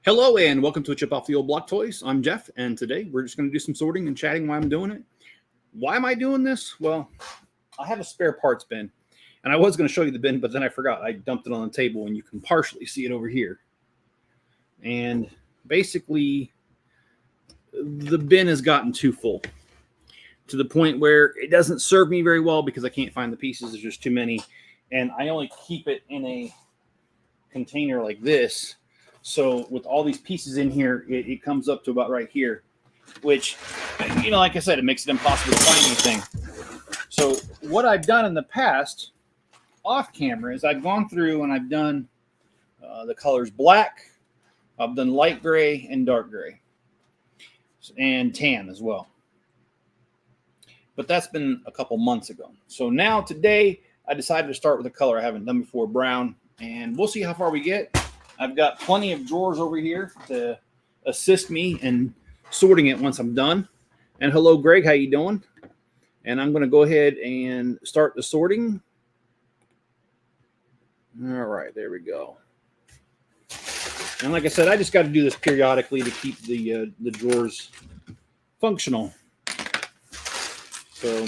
Hello and welcome to Chip Off the Old Block Toys. I'm Jeff, and today we're just going to do some sorting and chatting while I'm doing it. Why am I doing this? Well, I have a spare parts bin, and I was going to show you the bin, but then I forgot. I dumped it on the table, and you can partially see it over here. And basically, the bin has gotten too full to the point where it doesn't serve me very well because I can't find the pieces. There's just too many, and I only keep it in a container like this. So with all these pieces in here, it comes up to about right here, which, like I said, it makes it impossible to find anything. So what I've done in the past off camera is I've gone through and I've done the colors black, I've done light gray and dark gray, and tan as well. But that's been a couple months ago. So now today I decided to start with a color I haven't done before, brown, and we'll see how far we get. I've got plenty of drawers over here to assist me in sorting it once I'm done. And hello, Greg, how you doing? And I'm going to go ahead and start the sorting. All right, there we go. And like I said, I just got to do this periodically to keep the drawers functional. So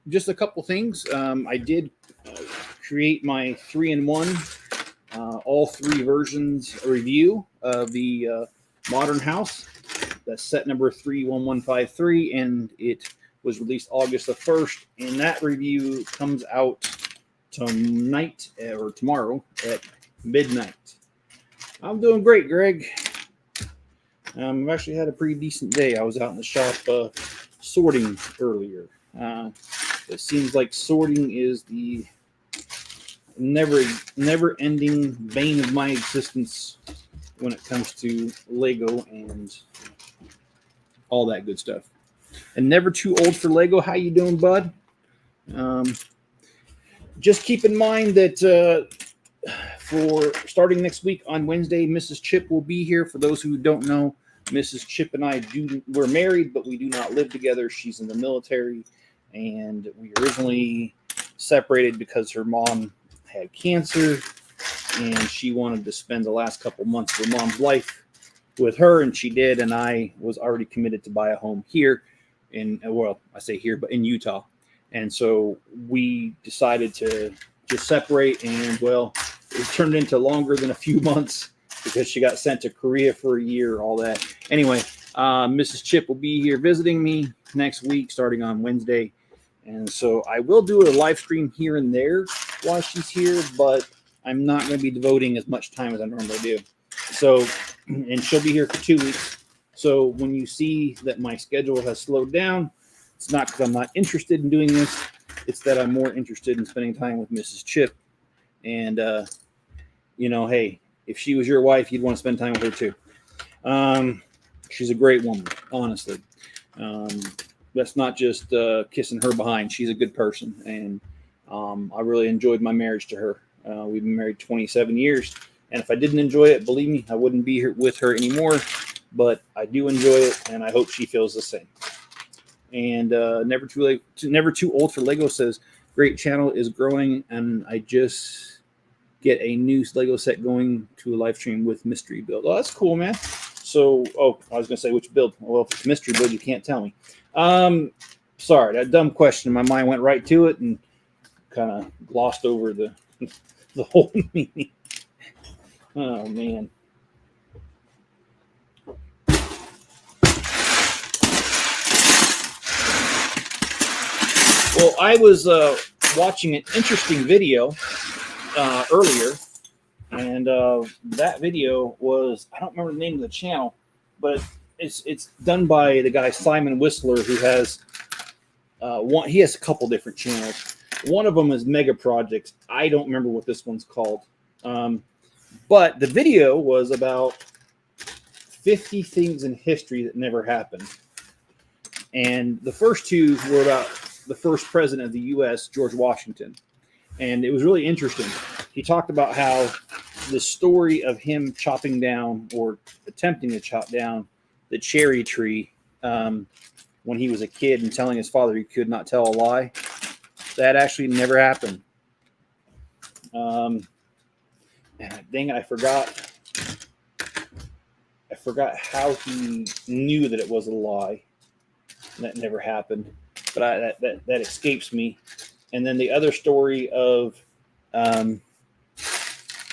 just a couple things. I did create my 3-in-1 all three versions review of the Modern House. That's set number 31153, and it was released August the 1st. And that review comes out tonight or tomorrow at midnight. I'm doing great, Greg. I've actually had a pretty decent day. I was out in the shop sorting earlier. It seems like sorting is the never-ending bane of my existence when it comes to Lego and all that good stuff. And never too old for Lego. How you doing, bud? Just keep in mind that for starting next week on Wednesday, Mrs. Chip will be here. For those who don't know, Mrs. Chip and I we're married, but we do not live together. She's in the military, and we originally separated because her mom had cancer, and she wanted to spend the last couple months of her mom's life with her, and she did. And I was already committed to buy a home here I say here, but in Utah. And so we decided to just separate, and it turned into longer than a few months because she got sent to Korea for a year, all that. Anyway, Mrs. Chip will be here visiting me next week starting on Wednesday. And so I will do a live stream here and there while she's here, but I'm not going to be devoting as much time as I normally do. So, and she'll be here for 2 weeks. So when you see that my schedule has slowed down, it's not because I'm not interested in doing this. It's that I'm more interested in spending time with Mrs. Chip. And, hey, if she was your wife, you'd want to spend time with her too. She's a great woman, honestly. That's not just kissing her behind. She's a good person, and I really enjoyed my marriage to her. We've been married 27 years, and if I didn't enjoy it, believe me, I wouldn't be here with her anymore. But I do enjoy it, and I hope she feels the same. And never too old for Lego says, great channel is growing, and I just get a new Lego set going to a live stream with mystery build. Oh, that's cool, man. So, I was going to say which build. Well, if it's mystery build, you can't tell me. Sorry, that dumb question. My mind went right to it and kind of glossed over the whole meaning. Oh, man. Well, I was watching an interesting video earlier, and that video was, I don't remember the name of the channel, but it's done by the guy Simon Whistler, who has he has a couple different channels. One of them is Mega Projects. I don't remember what this one's called, but the video was about 50 things in history that never happened, and the first two were about the first president of the U.S., George Washington, and it was really interesting. He talked about how the story of him chopping down or attempting to chop down the cherry tree when he was a kid and telling his father he could not tell a lie, that actually never happened. Dang it, I forgot forgot how he knew that it was a lie. That never happened, but that escapes me. And then the other story of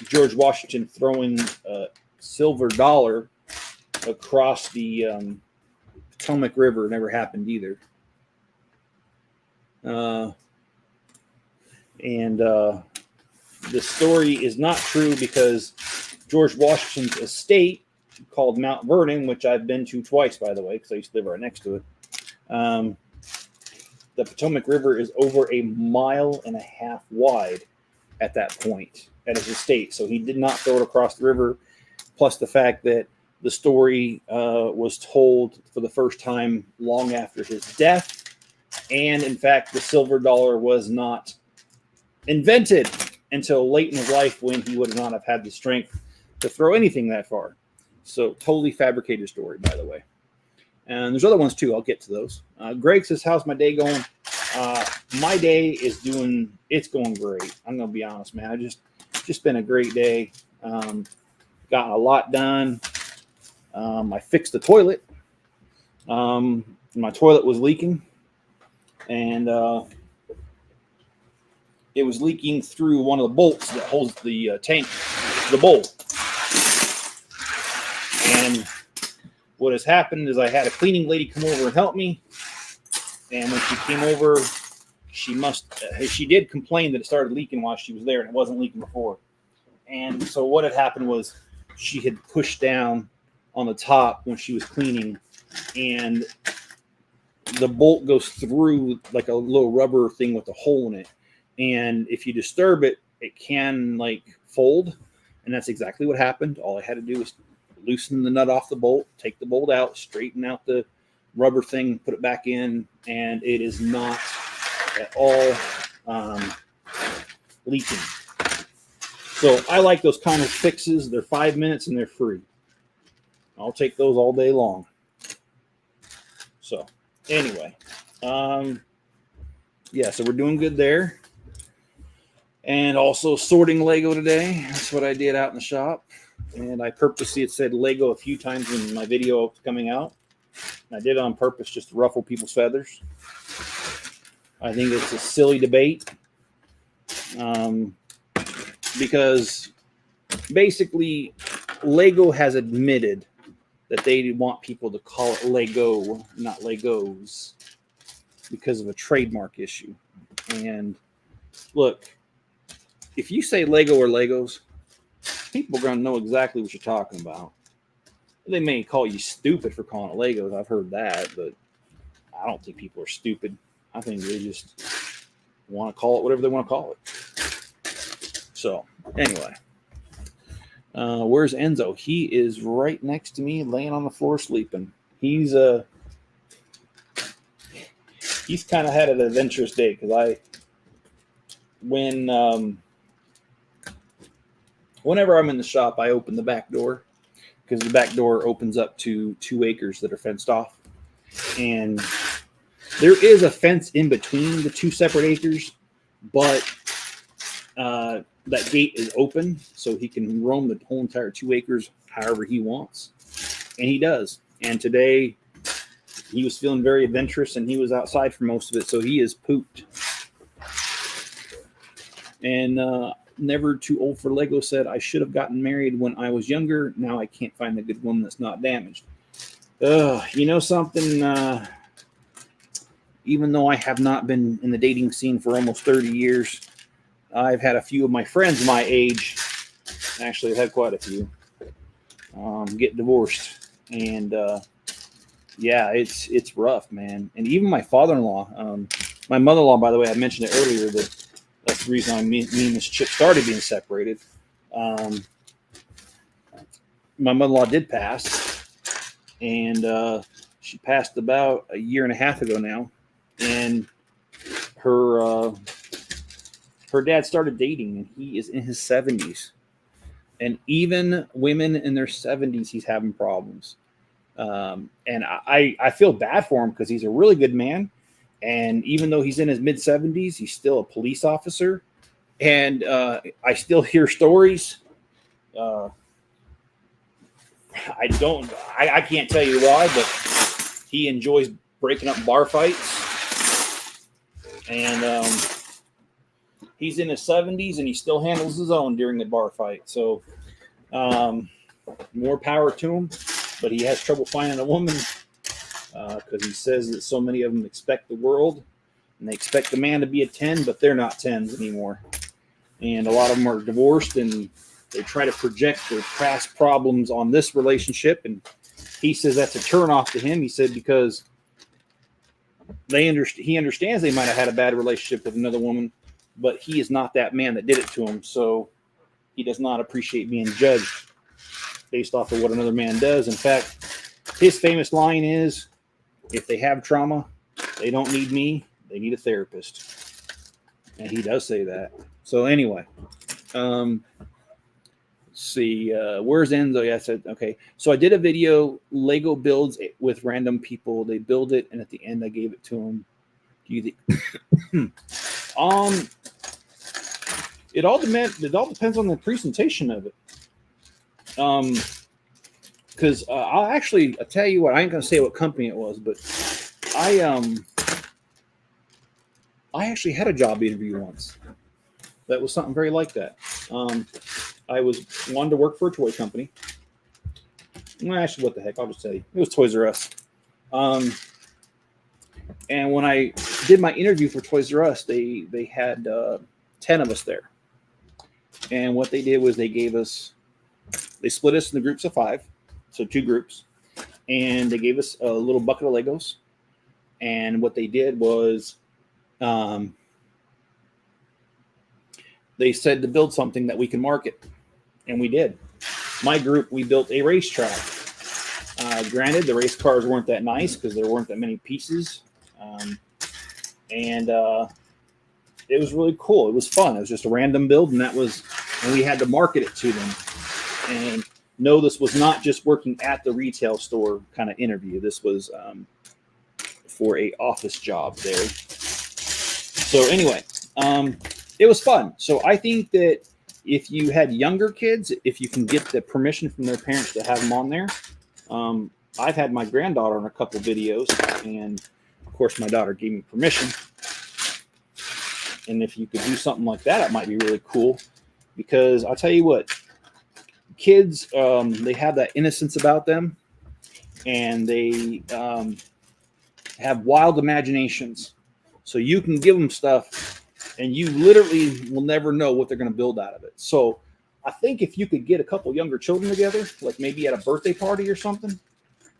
George Washington throwing a silver dollar across the Potomac River never happened either. And the story is not true because George Washington's estate, called Mount Vernon, which I've been to twice, by the way, because I used to live right next to it. The Potomac River is over 1.5 miles wide at that point at his estate. So he did not throw it across the river. Plus the fact that the story was told for the first time long after his death. And in fact, the silver dollar was not invented until late in his life, when he would not have had the strength to throw anything that far. So totally fabricated story, by the way. And there's other ones too. I'll get to those. Greg says, how's my day going? My day is going great. I'm going to be honest, man. Just been a great day. Gotten a lot done. I fixed the toilet. My toilet was leaking, and it was leaking through one of the bolts that holds the tank, the bowl. And what has happened is I had a cleaning lady come over and help me. And when she came over, she did complain that it started leaking while she was there, and it wasn't leaking before. And so what had happened was she had pushed down on the top when she was cleaning, and the bolt goes through like a little rubber thing with a hole in it. And if you disturb it, it can like fold. And that's exactly what happened. All I had to do was loosen the nut off the bolt, take the bolt out, straighten out the rubber thing, put it back in, and it is not at all leaking. So I like those kind of fixes. They're 5 minutes and they're free. I'll take those all day long. So anyway, yeah, so we're doing good there. And also sorting Lego today. That's what I did out in the shop. And I purposely had said Lego a few times in my video coming out. And I did it on purpose just to ruffle people's feathers. I think it's a silly debate. Because basically Lego has admitted that they want people to call it Lego, not Legos, because of a trademark issue. And look, if you say Lego or Legos, people are going to know exactly what you're talking about. They may call you stupid for calling it Legos. I've heard that, but I don't think people are stupid. I think they just want to call it whatever they want to call it. So, anyway. Where's Enzo? He is right next to me, laying on the floor sleeping. He's kind of had an adventurous day because whenever I'm in the shop, I open the back door because the back door opens up to 2 acres that are fenced off. And there is a fence in between the 2 separate acres, but that gate is open, so he can roam the whole entire 2 acres however he wants. And he does. And today, he was feeling very adventurous, and he was outside for most of it, so he is pooped. And Never Too Old for Lego said, I should have gotten married when I was younger. Now I can't find a good woman that's not damaged. You know something? Even though I have not been in the dating scene for almost 30 years, I've had a few of my friends my age, actually I've had quite a few, get divorced. And yeah, it's rough, man. And even my father-in-law, my mother-in-law, by the way, I mentioned it earlier, that's the reason me and Miss Chip started being separated. My mother-in-law did pass, and she passed about 1.5 years ago now. And her dad started dating, and he is in his 70s. And even women in their 70s, he's having problems. And I feel bad for him because he's a really good man. And even though he's in his mid-70s, he's still a police officer. And I still hear stories I can't tell you why, but he enjoys breaking up bar fights. And he's in his 70s and he still handles his own during the bar fight. So more power to him. But he has trouble finding a woman because he says that so many of them expect the world and they expect the man to be a 10, but they're not 10s anymore. And a lot of them are divorced and they try to project their past problems on this relationship. And he says that's a turnoff to him. He said because he understands they might have had a bad relationship with another woman, but he is not that man that did it to him. So he does not appreciate being judged based off of what another man does. In fact, his famous line is, if they have trauma, they don't need me, they need a therapist. And he does say that. So anyway, let's see, where's Enzo? Yeah, I said, okay. So I did a video, Lego builds with random people. They build it, and at the end I gave it to them. Do you think? It all depends on the presentation of it. Because I'll tell you what, I ain't gonna say what company it was, but I actually had a job interview once. That was something very like that. I wanted to work for a toy company. Well, actually, what the heck? I'll just tell you. It was Toys R Us. And when I did my interview for Toys R Us, they had 10 of us there. And what they did was they split us into groups of 5, so 2 groups, and they gave us a little bucket of Legos. And what they did was they said to build something that we can market, and we did. My group, we built a racetrack. Granted, the race cars weren't that nice because there weren't that many pieces, and it was really cool. It was fun. It was just a random build, and we had to market it to them. And no, this was not just working at the retail store kind of interview. This was for a office job there. So anyway, it was fun. So I think that if you had younger kids, if you can get the permission from their parents to have them on there, I've had my granddaughter on a couple videos, and of course my daughter gave me permission. And if you could do something like that, it might be really cool. Because I'll tell you what, kids, they have that innocence about them, and they have wild imaginations. So you can give them stuff, and you literally will never know what they're going to build out of it. So I think if you could get a couple younger children together, like maybe at a birthday party or something,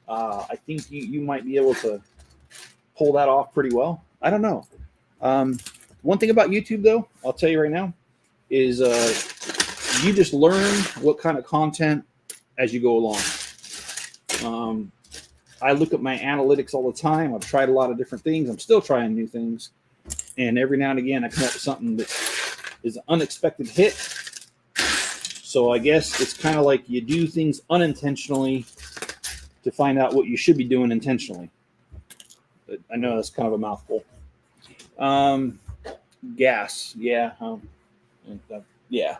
I think you might be able to pull that off pretty well. I don't know. One thing about YouTube, though, I'll tell you right now, is you just learn what kind of content as you go along. I look at my analytics all the time. I've tried a lot of different things. I'm still trying new things. And every now and again, I come up with something that is an unexpected hit. So I guess it's kind of like you do things unintentionally to find out what you should be doing intentionally. But I know that's kind of a mouthful. Gas. Yeah. Yeah.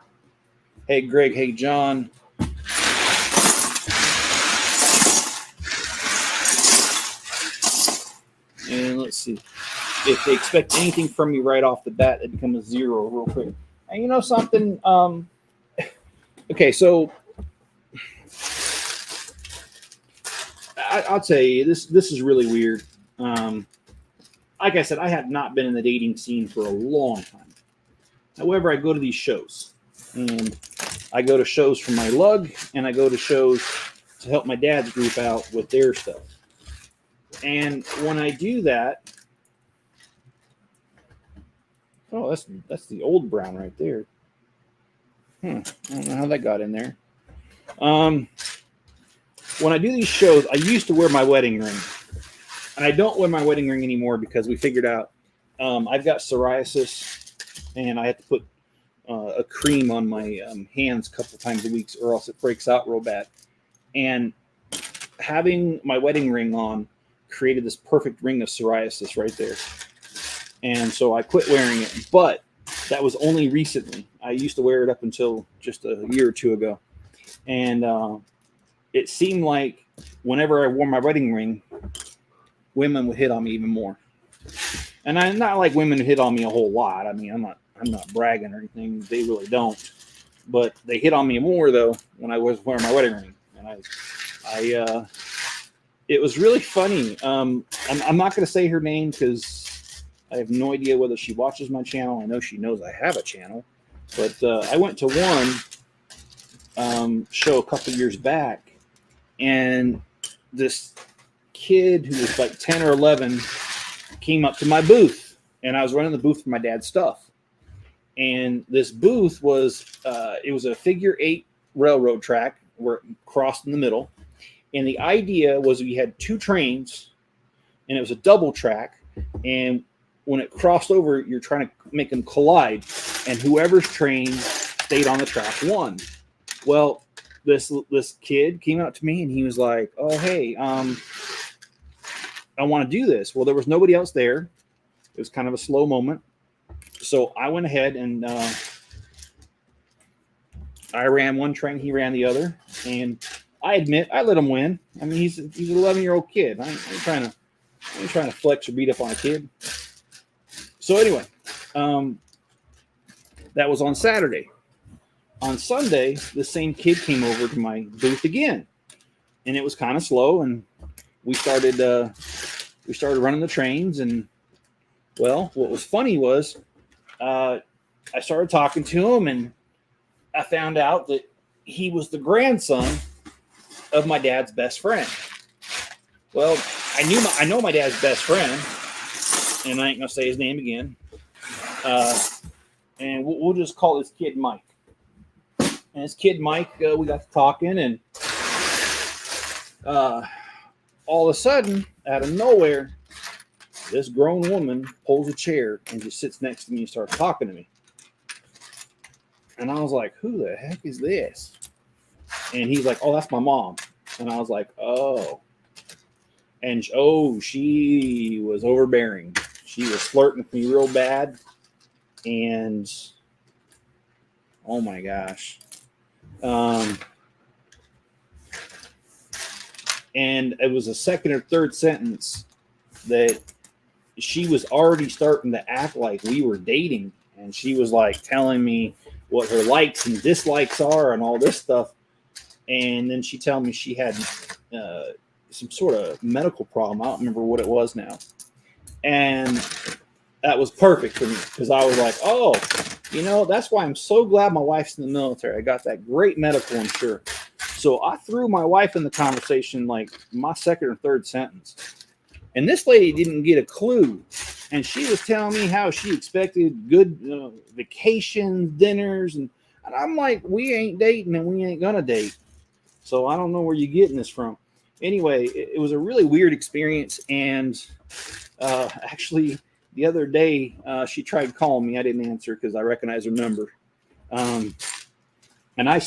Hey, Greg. Hey, John. And let's see. If they expect anything from me right off the bat, it becomes a 0 real quick. And you know something? Okay, so I'll tell you, this is really weird. Like I said, I have not been in the dating scene for a long time. However, I go to these shows. And I go to shows for my lug, and I go to shows to help my dad's group out with their stuff. And when I do that, oh, that's the old brown right there. I don't know how that got in there. When I do these shows, I used to wear my wedding ring. And I don't wear my wedding ring anymore because we figured out I've got psoriasis, and I have to put a cream on my hands a couple times a week, or else it breaks out real bad. And having my wedding ring on created this perfect ring of psoriasis right there. And so I quit wearing it. But that was only recently. I used to wear it up until just a year or two ago. And it seemed like whenever I wore my wedding ring, women would hit on me even more. And I'm not like women who hit on me a whole lot. I mean, I'm not bragging or anything. They really don't. But they hit on me more though when I was wearing my wedding ring. And it was really funny. I'm not going to say her name because I have no idea whether she watches my channel. I know she knows I have a channel. But I went to one show a couple years back, and this kid who was like 10 or 11 came up to my booth, and I was running the booth for my dad's stuff. And this booth was, it was a figure 8 railroad track where it crossed in the middle. And the idea was we had 2 trains, and it was a double track. And when it crossed over, you're trying to make them collide, and whoever's train stayed on the track won. Well, this kid came out to me, and he was like, "Oh, hey, I want to do this." Well, there was nobody else there. It was kind of a slow moment. So I went ahead and I ran one train, he ran the other, and I admit I let him win. I mean, he's an 11-year-old kid. I ain't trying to flex or beat up on a kid. So anyway, that was on Saturday. On Sunday, the same kid came over to my booth again, and it was kind of slow, and we started running the trains. And well, what was funny was I started talking to him, and I found out that he was the grandson of my dad's best friend. Well, I know my dad's best friend, and I ain't gonna say his name again. And we'll just call this kid Mike. And this kid Mike, we got to talking, and all of a sudden, out of nowhere, this grown woman pulls a chair and just sits next to me and starts talking to me. And I was like, "Who the heck is this?" And he's like, "Oh, that's my mom." And I was like, "Oh." And she was overbearing. She was flirting with me real bad. And oh my gosh. And it was a second or third sentence that she was already starting to act like we were dating. And she was like telling me what her likes and dislikes are and all this stuff. And then she told me she had some sort of medical problem. I don't remember what it was now. And that was perfect for me because I was like, "Oh, that's why I'm so glad my wife's in the military. I got that great medical insurance." So I threw my wife in the conversation like my second or third sentence. And this lady didn't get a clue. And she was telling me how she expected good vacations, dinners. And I'm like, "We ain't dating and we ain't going to date. So I don't know where you're getting this from." Anyway, it was a really weird experience. And actually, the other day, she tried calling me. I didn't answer because I recognized her number. And I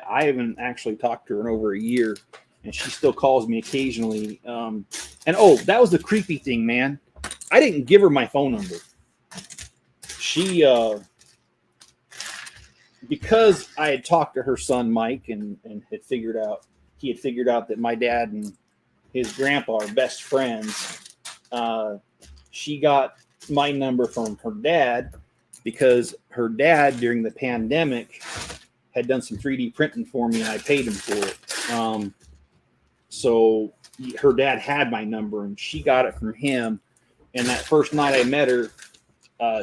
haven't actually talked to her in over a year. And she still calls me occasionally. And that was the creepy thing, man. I didn't give her my phone number. She, because I had talked to her son, Mike, and he had figured out that my dad and his grandpa are best friends. She got my number from her dad because her dad, during the pandemic, had done some 3D printing for me, and I paid him for it. So her dad had my number, and she got it from him. And that first night I met her,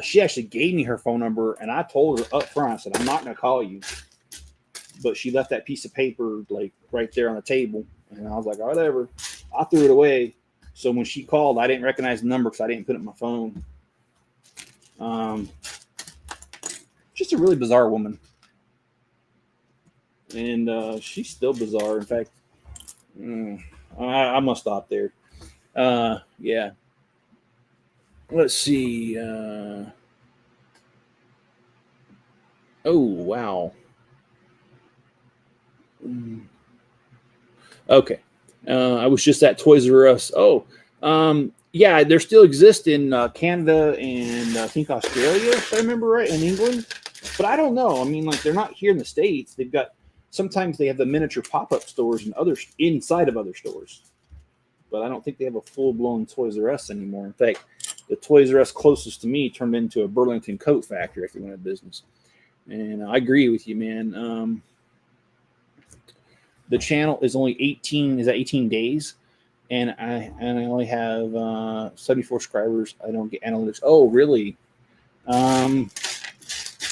she actually gave me her phone number, and I told her up front, I said, "I'm not going to call you." But she left that piece of paper like right there on the table, and I was like, "Whatever." I threw it away. So when she called, I didn't recognize the number because I didn't put it in my phone. Just a really bizarre woman. And she's still bizarre. In fact, I'm going to stop there. Yeah. Let's see. Oh, wow. Okay. I was just at Toys R Us. Oh, yeah, they still exist in Canada and I think Australia, if I remember right, and England. But I don't know. I mean, like, they're not here in the States. They've got sometimes they have the miniature pop-up stores and others inside of other stores, but I don't think they have a full-blown Toys R Us anymore. In fact, the Toys R Us closest to me turned into a Burlington coat factory if they went out of business. And I agree with you, man. The channel is only 18 days, and I only have 74 subscribers. I don't get analytics. Oh, really?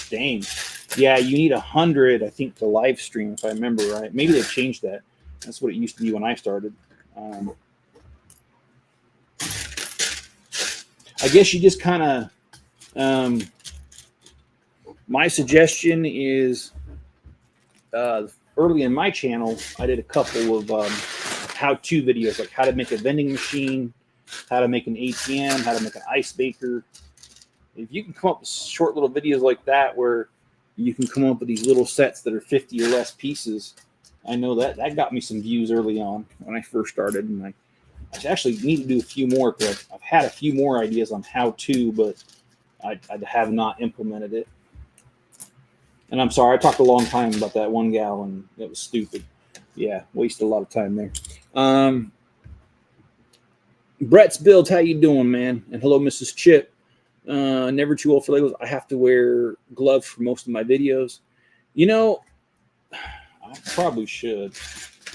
Dang. Yeah, you need 100, I think, to live stream, if I remember right. Maybe they've changed that. That's what it used to be when I started. I guess you just kind of, my suggestion is, early in my channel, I did a couple of how-to videos, like how to make a vending machine, how to make an ATM, how to make an ice maker. If you can come up with short little videos like that where you can come up with these little sets that are 50 or less pieces, I know that got me some views early on when I first started, and I actually need to do a few more because I've had a few more ideas on how to, but I have not implemented it. And I'm sorry, I talked a long time about that one gal, and it was stupid. Yeah, wasted a lot of time there. Brett's Build, how you doing, man? And hello, Mrs. Chip. Never too old for Legos. I have to wear gloves for most of my videos. You know, I probably should.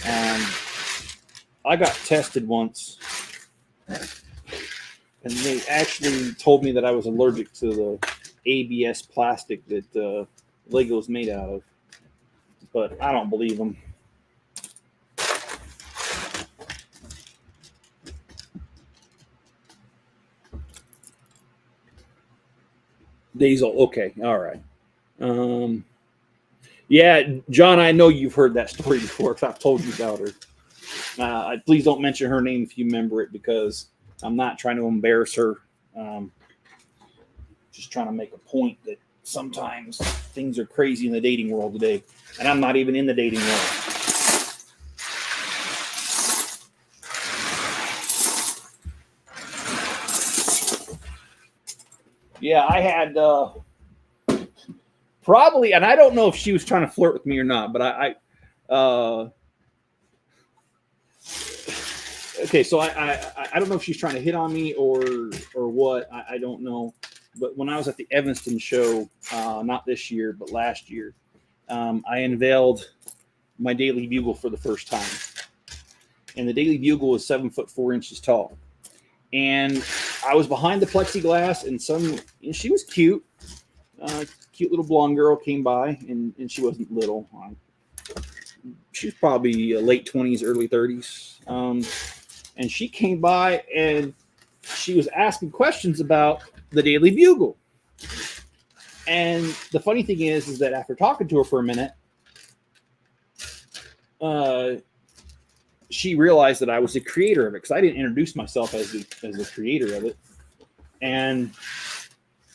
I got tested once, and they actually told me that I was allergic to the ABS plastic that Lego's made out of, but I don't believe them. Diesel, okay, all right. Yeah, John, I know you've heard that story before because I've told you about her. Please don't mention her name if you remember it, because I'm not trying to embarrass her. Just trying to make a point that sometimes things are crazy in the dating world today, and I'm not even in the dating world. Yeah, I had probably, and I don't know if she was trying to flirt with me or not, but okay, so I don't know if she's trying to hit on me or what. I don't know. But when I was at the Evanston show, not this year, but last year, I unveiled my Daily Bugle for the first time. And the Daily Bugle was 7'4" tall. And I was behind the plexiglass, and she was cute. Cute little blonde girl came by, and she wasn't little. She was probably late 20s, early 30s. And she came by, and she was asking questions about the Daily Bugle. And the funny thing is that after talking to her for a minute, she realized that I was the creator of it, because I didn't introduce myself as the creator of it. And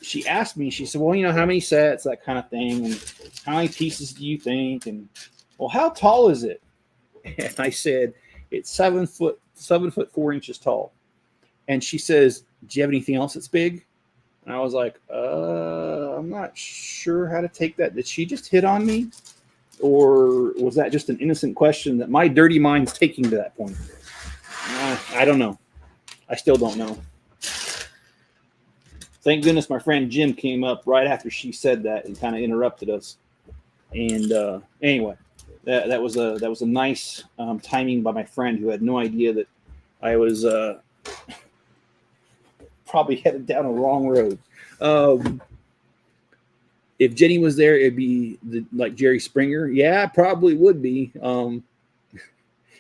she asked me, she said, well, you know, how many sets, that kind of thing, and how many pieces do you think? And, well, how tall is it? And I said, it's 7'4" tall. And she says, do you have anything else that's big? And I was like, I'm not sure how to take that. Did she just hit on me? Or was that just an innocent question that my dirty mind's taking to that point? I don't know. I still don't know. Thank goodness my friend Jim came up right after she said that and kind of interrupted us. And anyway, that was a nice timing by my friend, who had no idea that I was probably headed down a wrong road. If Jenny was there, it'd be like Jerry Springer. Yeah, probably would be.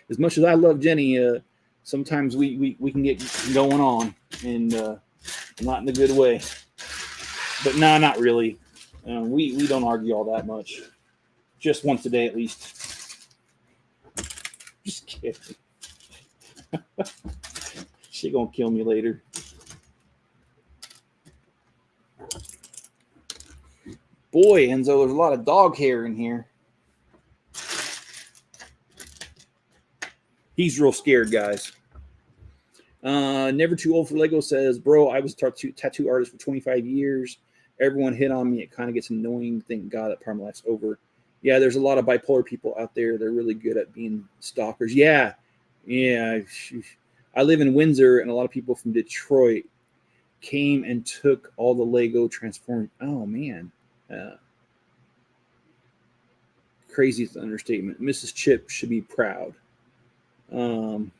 As much as I love Jenny, sometimes we can get going on, and not in a good way. But no, not really. We don't argue all that much. Just once a day at least. Just kidding. She gonna kill me later. Boy, Enzo, there's a lot of dog hair in here. He's real scared, guys. Never Too Old for Lego says, bro, I was a tattoo artist for 25 years. Everyone hit on me. It kind of gets annoying. Thank God that part of my life's over. Yeah, there's a lot of bipolar people out there. They're really good at being stalkers. Yeah, yeah. I live in Windsor, and a lot of people from Detroit came and took all the Lego Transformers. Oh man, uh, crazy is the understatement. Mrs. Chip should be proud. Um,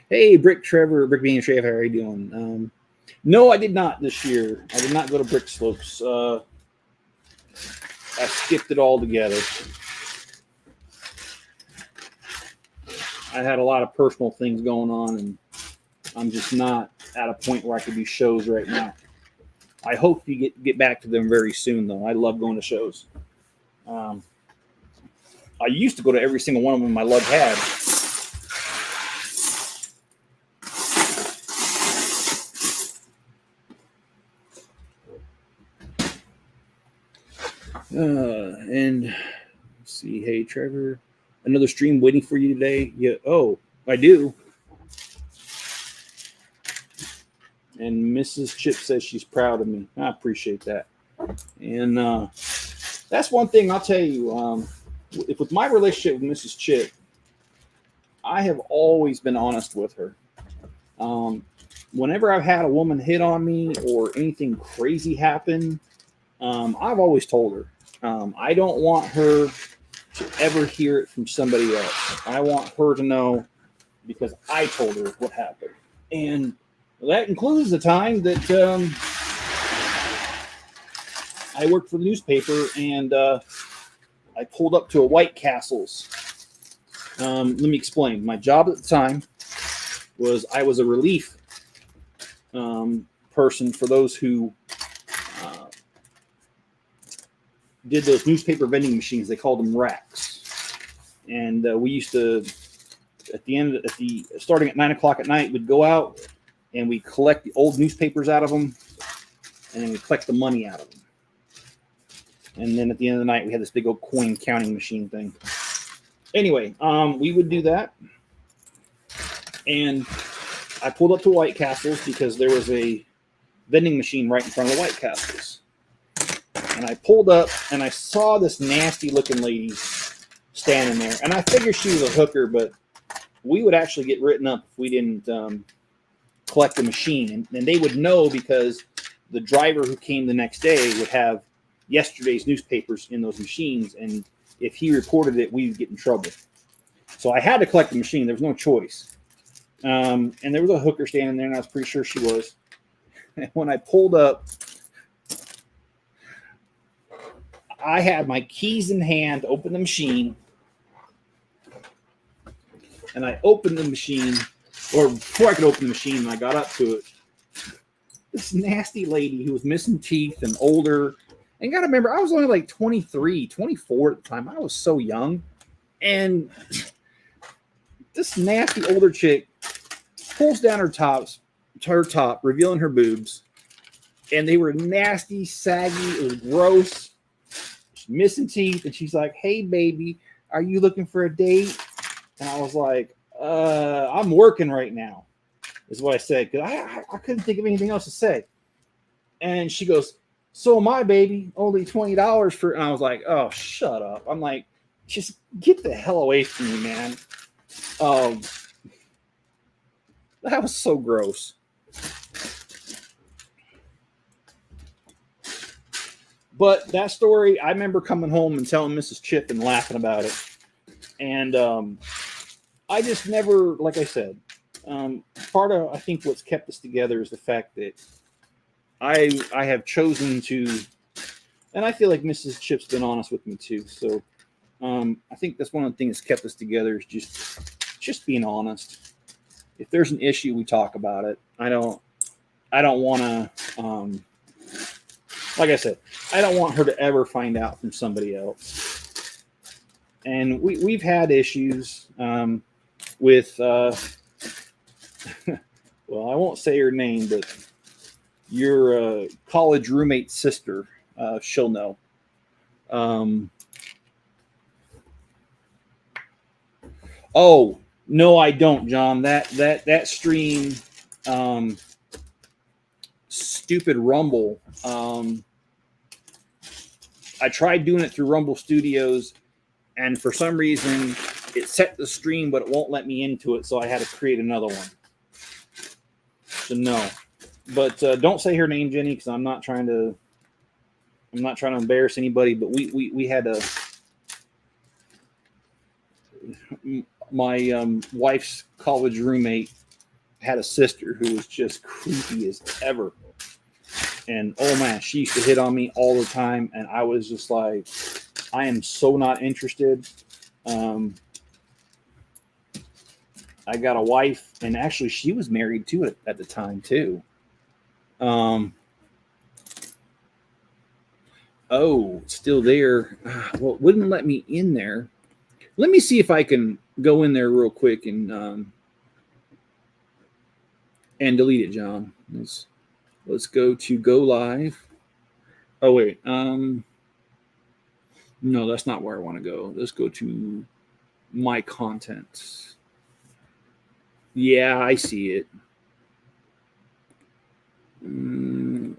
hey, Brick Bean Trevor, how are you doing? No, I did not this year. I did not go to Brick Slopes. I skipped it all together. I had a lot of personal things going on, and I'm just not at a point where I could do shows right now. I hope to get back to them very soon, though. I love going to shows. Um, I used to go to every single one of them my luck had. And let's see, hey Trevor, another stream waiting for you today. Yeah, oh, I do. And Mrs. Chip says she's proud of me. I appreciate that. And that's one thing I'll tell you. If with my relationship with Mrs. Chip, I have always been honest with her. Whenever I've had a woman hit on me or anything crazy happen, I've always told her. I don't want her to ever hear it from somebody else. I want her to know because I told her what happened. And that includes the time that I worked for the newspaper and I pulled up to a White Castle's. Let me explain. My job at the time was I was a relief person for those who did those newspaper vending machines. They called them racks, and we used to, starting at 9 o'clock at night, we'd go out and we collect the old newspapers out of them, and then we collect the money out of them. And then at the end of the night, we had this big old coin counting machine thing. Anyway, we would do that, and I pulled up to White Castle's because there was a vending machine right in front of the White Castle's. And I pulled up and I saw this nasty looking lady standing there. And I figured she was a hooker, but we would actually get written up if we didn't collect the machine. And they would know because the driver who came the next day would have yesterday's newspapers in those machines. And if he reported it, we would get in trouble. So I had to collect the machine. There was no choice. And there was a hooker standing there, and I was pretty sure she was. And when I pulled up, I had my keys in hand to open the machine, and I opened the machine, or before I could open the machine, and I got up to it, this nasty lady who was missing teeth and older, and got to remember, I was only like 23, 24 at the time. I was so young, and this nasty older chick pulls down her top, revealing her boobs, and they were nasty, saggy, it was gross. Missing teeth, and she's like, "Hey, baby, are you looking for a date?" And I was like, I'm working right now," is what I said, because I couldn't think of anything else to say. And she goes, "So am I, baby. Only $20 for." And I was like, "Oh, shut up!" I'm like, "Just get the hell away from me, man." That was so gross. But that story, I remember coming home and telling Mrs. Chip and laughing about it. And I just never, like I said, part of, I think, what's kept us together is the fact that I have chosen to, and I feel like Mrs. Chip's been honest with me too. So I think that's one of the things that's kept us together is just being honest. If there's an issue, we talk about it. I don't want to, like I said, I don't want her to ever find out from somebody else. And we've had issues with, well, I won't say her name, but your college roommate sister, she'll know. Oh, no, I don't, John. That stream, Stupid Rumble. I tried doing it through Rumble Studios, and for some reason it set the stream, but it won't let me into it, so I had to create another one. So no, but don't say her name, Jenny, because I'm not trying to embarrass anybody. But we had my wife's college roommate had a sister who was just creepy as ever. And oh man, she used to hit on me all the time. And I was just like, I am so not interested. I got a wife, and actually she was married to it at the time too. Oh, it's still there. Well, it wouldn't let me in there. Let me see if I can go in there real quick and delete it, John. Let's go to go live. Oh wait, no, that's not where I want to go. Let's go to my content. Yeah, I see it.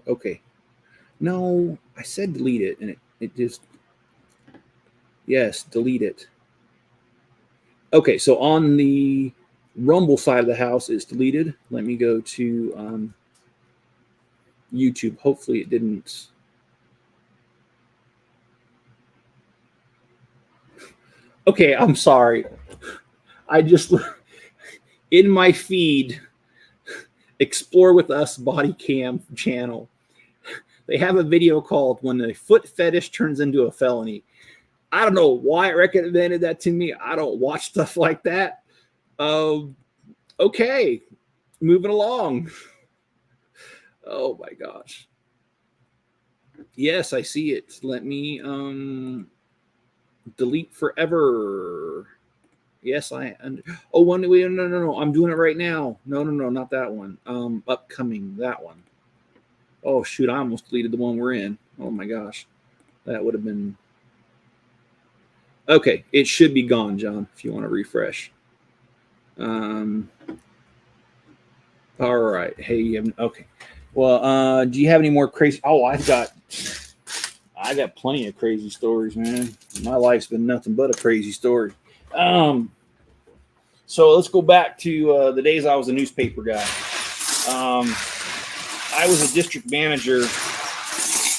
Okay. No, I said delete it, and it just, yes, delete it. Okay, so on the Rumble side of the house, it's deleted. Let me go to YouTube. Hopefully it didn't. Okay, I'm sorry. I just, in my feed, Explore With Us body cam channel, they have a video called When the Foot Fetish Turns into a Felony. I don't know why it recommended that to me. I don't watch stuff like that. Okay, moving along. Oh my gosh. Yes, I see it. Let me delete forever. Yes, no, I'm doing it right now. No, not that one. Upcoming, that one. Oh shoot, I almost deleted the one we're in. Oh my gosh. That would have been okay. It should be gone, John, if you want to refresh. All right. Hey, okay. Well, do you have any more crazy? Oh, I got plenty of crazy stories, man. My life's been nothing but a crazy story. So let's go back to the days I was a newspaper guy. I was a district manager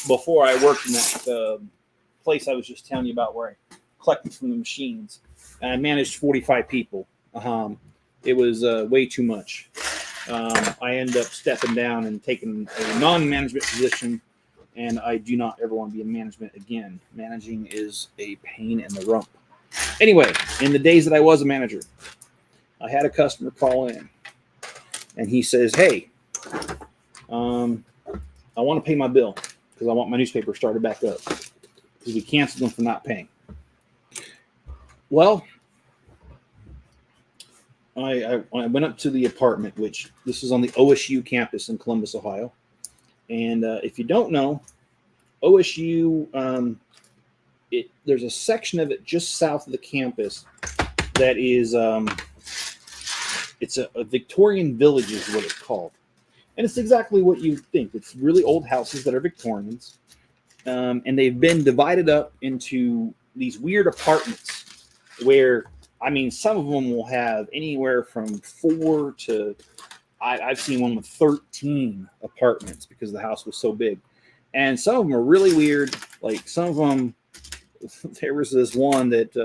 before I worked in that place I was just telling you about, where I collected from the machines. And I managed 45 people. It was way too much. I ended up stepping down and taking a non-management position, and I do not ever want to be in management again. Managing is a pain in the rump. Anyway, in the days that I was a manager, I had a customer call in, and he says, hey, I want to pay my bill because I want my newspaper started back up because we canceled them for not paying. Well, I went up to the apartment, which this is on the OSU campus in Columbus, Ohio. And if you don't know, OSU, there's a section of it just south of the campus that is, it's a Victorian village is what it's called. And it's exactly what you think. It's really old houses that are Victorians. And they've been divided up into these weird apartments where, I mean, some of them will have anywhere from 4 to, I've seen one with 13 apartments because the house was so big. And some of them are really weird. Like some of them, there was this one that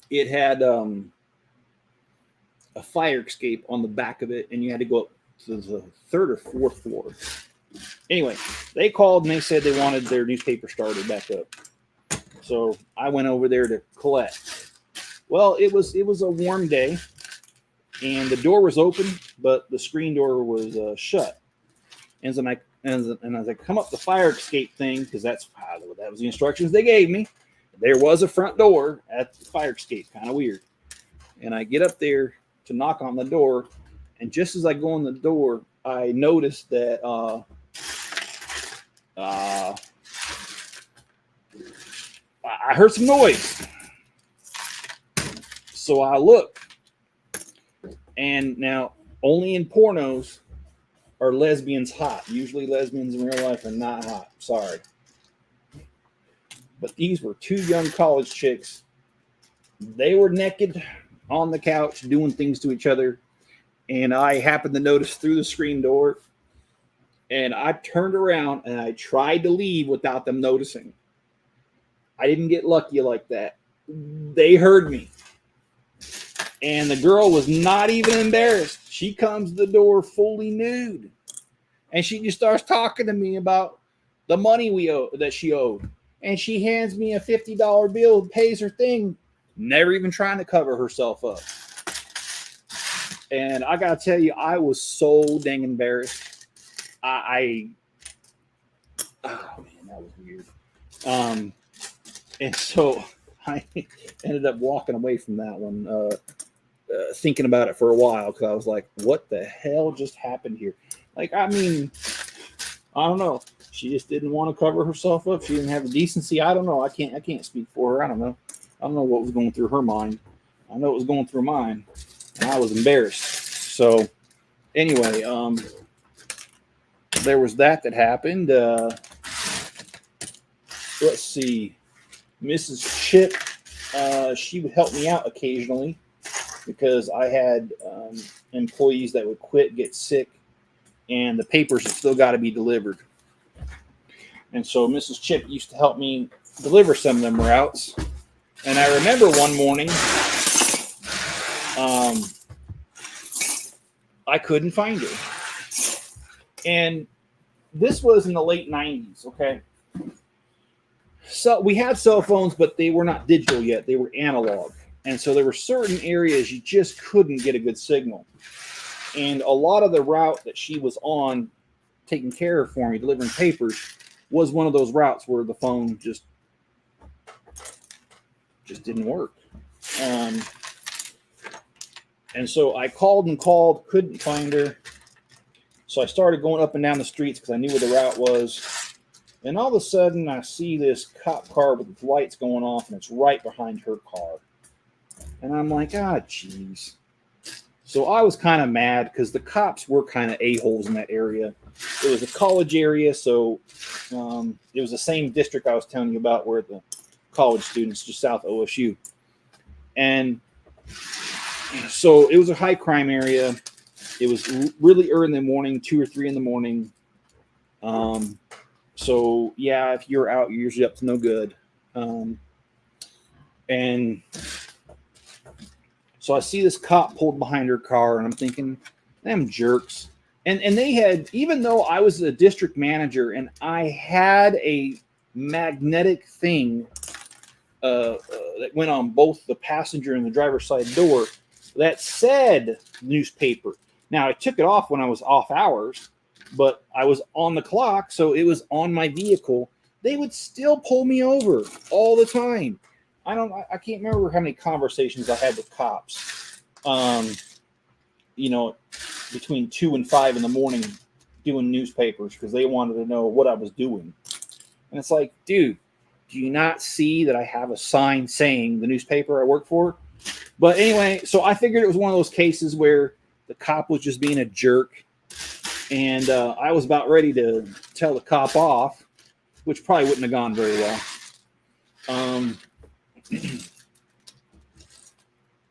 it had a fire escape on the back of it, and you had to go up to the 3rd or 4th floor. Anyway, they called and they said they wanted their newspaper started back up. So I went over there to collect. Well, it was a warm day, and the door was open, but the screen door was shut. And as I come up the fire escape thing, because that was the instructions they gave me, there was a front door at the fire escape, kind of weird. And I get up there to knock on the door, and just as I go in the door, I noticed that I heard some noise. So I look, and now only in pornos are lesbians hot. Usually lesbians in real life are not hot. Sorry. But these were two young college chicks. They were naked on the couch doing things to each other. And I happened to notice through the screen door. And I turned around and I tried to leave without them noticing. I didn't get lucky like that. They heard me. And the girl was not even embarrassed. She comes to the door fully nude. And she just starts talking to me about the money that she owed. And she hands me a $50 bill, pays her thing, never even trying to cover herself up. And I got to tell you, I was so dang embarrassed. Oh, man, that was weird. And so I ended up walking away from that one, thinking about it for a while, because I was like, what the hell just happened here? Like, I mean, I don't know. She just didn't want to cover herself up. She didn't have the decency. I don't know. I can't speak for her. I don't know. I don't know what was going through her mind. I know it was going through mine. And I was embarrassed. So anyway, there was that happened. Let's see. Mrs. Chip, she would help me out occasionally because I had employees that would quit, get sick, and the papers had still got to be delivered. And so Mrs. Chip used to help me deliver some of them routes. And I remember one morning, I couldn't find her. And this was in the late 90s, okay? So we had cell phones, but they were not digital yet. They were analog. And so there were certain areas you just couldn't get a good signal. And a lot of the route that she was on, taking care of for me, delivering papers, was one of those routes where the phone just didn't work. And so I called and called, couldn't find her. So I started going up and down the streets because I knew where the route was. And all of a sudden, I see this cop car with its lights going off, and it's right behind her car. And I'm like, geez. So I was kind of mad because the cops were kind of a-holes in that area. It was a college area, so it was the same district I was telling you about where the college students, just south of OSU. And so it was a high crime area. It was really early in the morning, 2 or 3 in the morning. So yeah, if you're out, you're usually up to no good. And so I see this cop pulled behind her car, and I'm thinking, them jerks. And they had, even though I was a district manager and I had a magnetic thing that went on both the passenger and the driver's side door that said newspaper. Now, I took it off when I was off hours, but I was on the clock, so it was on my vehicle. They would still pull me over all the time. I can't remember how many conversations I had with cops, between 2 and 5 in the morning doing newspapers because they wanted to know what I was doing. And it's like, dude, do you not see that I have a sign saying the newspaper I work for? But anyway, so I figured it was one of those cases where the cop was just being a jerk. And I was about ready to tell the cop off, which probably wouldn't have gone very well.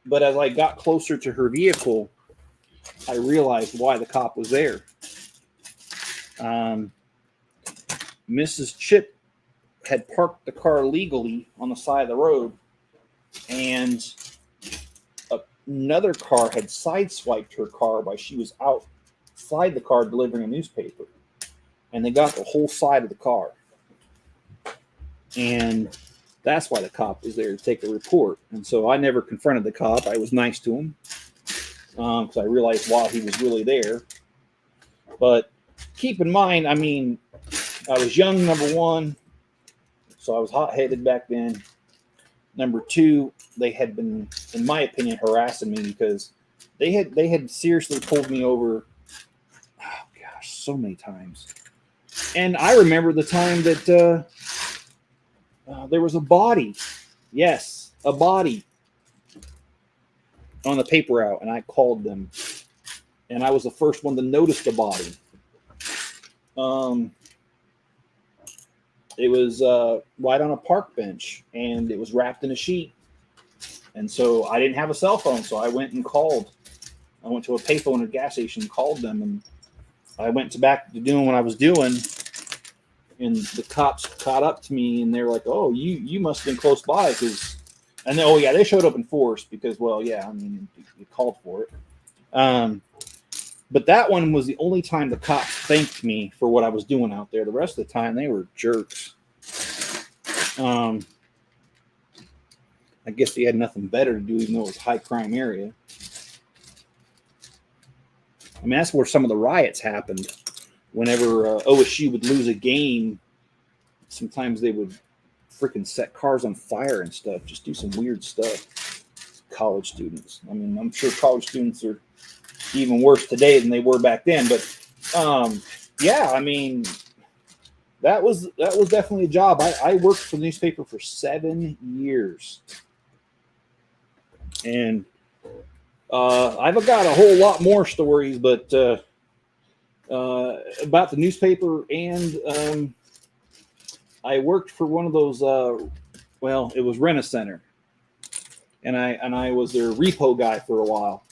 But as I got closer to her vehicle, I realized why the cop was there. Mrs. Chip had parked the car legally on the side of the road, and another car had sideswiped her car while she was outside the car delivering a newspaper. And they got the whole side of the car. And that's why the cop was there to take the report. And so I never confronted the cop. I was nice to him because I realized why he was really there. But keep in mind, I mean, I was young, number one, so I was hot-headed back then. Number two, they had been, in my opinion, harassing me because they had seriously pulled me over, so many times. And I remember the time that there was a body. Yes, a body on the paper route, and I called them. And I was the first one to notice the body. It was right on a park bench, and it was wrapped in a sheet. And so I didn't have a cell phone, so I went and called. I went to a payphone at a gas station and called them, and I went back to doing what I was doing. And the cops caught up to me, and they were like, "Oh, you must have been close by, because," and then, oh yeah, they showed up in force because, well, yeah, I mean, you called for it. But that one was the only time the cops thanked me for what I was doing out there. The rest of the time, they were jerks. I guess they had nothing better to do, even though it was a high crime area. I mean, that's where some of the riots happened. Whenever OSU would lose a game, sometimes they would freaking set cars on fire and stuff. Just do some weird stuff. College students. I mean, I'm sure college students are even worse today than they were back then. But yeah, I mean, that was definitely a job. I worked for the newspaper for 7 years, and I've got a whole lot more stories, but about the newspaper, and I worked for one of those. Well, it was Rent-A-Center, and I was their repo guy for a while.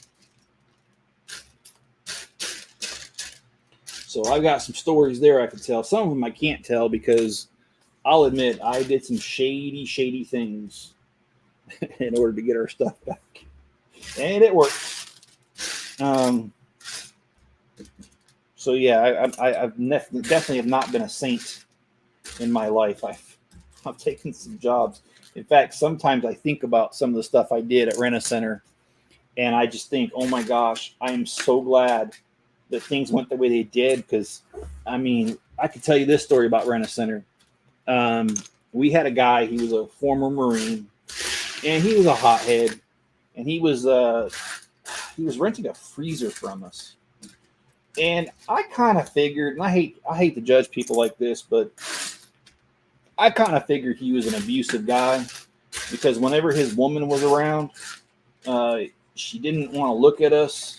So I've got some stories there I can tell. Some of them I can't tell because I'll admit I did some shady things in order to get our stuff back, and it worked. So yeah, I've definitely have not been a saint in my life. I've taken some jobs. In fact, sometimes I think about some of the stuff I did at Rent-A-Center, and I just think, oh my gosh, I am so glad that things went the way they did. Because, I mean, I could tell you this story about Rent-A-Center. We had a guy, he was a former Marine, and he was a hothead, and he was renting a freezer from us. And I kind of figured, and I hate to judge people like this, but I kind of figured he was an abusive guy, because whenever his woman was around, she didn't want to look at us.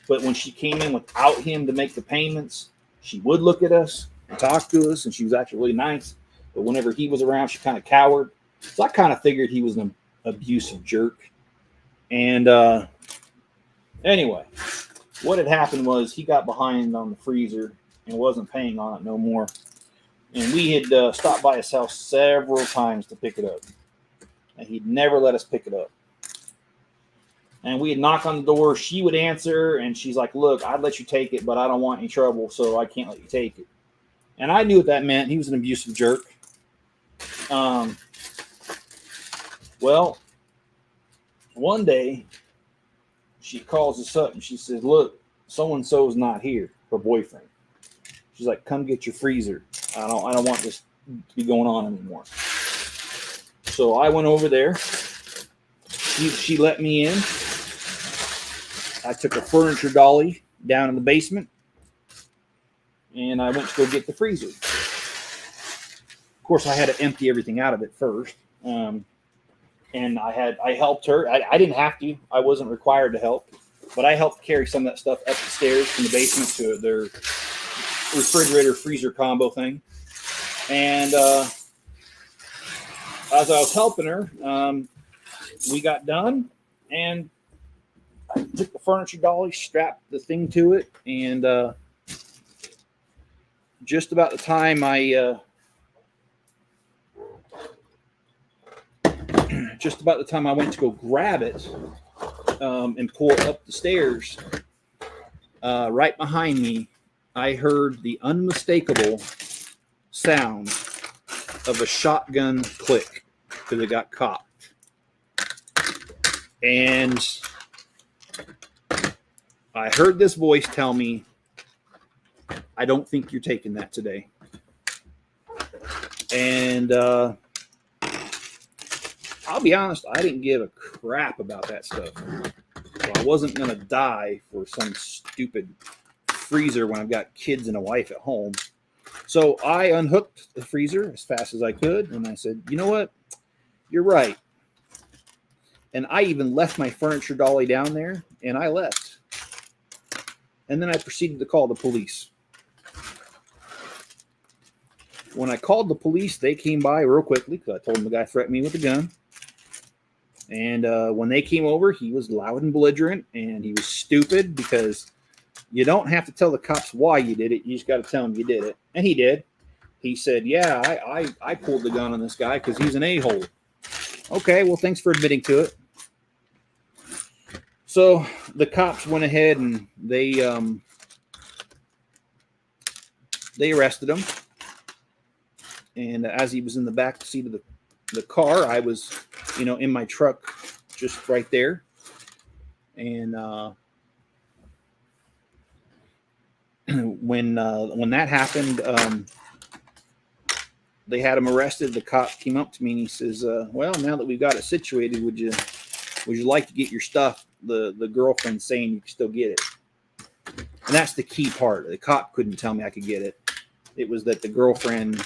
But when she came in without him to make the payments, she would look at us and talk to us, and she was actually really nice. But whenever he was around, she kind of cowered. So I kind of figured he was an abusive jerk. And anyway, what had happened was he got behind on the freezer and wasn't paying on it no more. And we had stopped by his house several times to pick it up, and he'd never let us pick it up. And we'd knock on the door. She would answer, and she's like, "Look, I'd let you take it, but I don't want any trouble, so I can't let you take it." And I knew what that meant. He was an abusive jerk. Well, one day, she calls us up, and she says, "Look, so-and-so's not here," her boyfriend. She's like, "Come get your freezer. I don't want this to be going on anymore." So I went over there. She let me in. I took a furniture dolly down in the basement, and I went to go get the freezer. Of course, I had to empty everything out of it first. And I helped her. I didn't have to. I wasn't required to help, but I helped carry some of that stuff up the stairs from the basement to their refrigerator freezer combo thing. And as I was helping her, we got done, and I took the furniture dolly, strapped the thing to it, and just about the time I went to go grab it and pull it up the stairs, right behind me, I heard the unmistakable sound of a shotgun click, because it got cocked. And I heard this voice tell me, "I don't think you're taking that today." And I'll be honest, I didn't give a crap about that stuff. So I wasn't going to die for some stupid freezer when I've got kids and a wife at home. So I unhooked the freezer as fast as I could, and I said, "You know what? You're right." And I even left my furniture dolly down there, and I left. And then I proceeded to call the police. when I called the police, they came by real quickly because I told them the guy threatened me with a gun. And when they came over, he was loud and belligerent, and he was stupid because you don't have to tell the cops why you did it. You just got to tell them you did it. And he did. He said, yeah, I pulled the gun on this guy because he's an a-hole. Okay, well, thanks for admitting to it. So the cops went ahead and they arrested him. And as he was in the back seat of the car, I was, in my truck just right there. And when that happened, they had him arrested. The cop came up to me and he says, well, now that we've got it situated, would you like to get your stuff? The girlfriend's saying you can still get it. And that's the key part. The cop couldn't tell me I could get it. It was that the girlfriend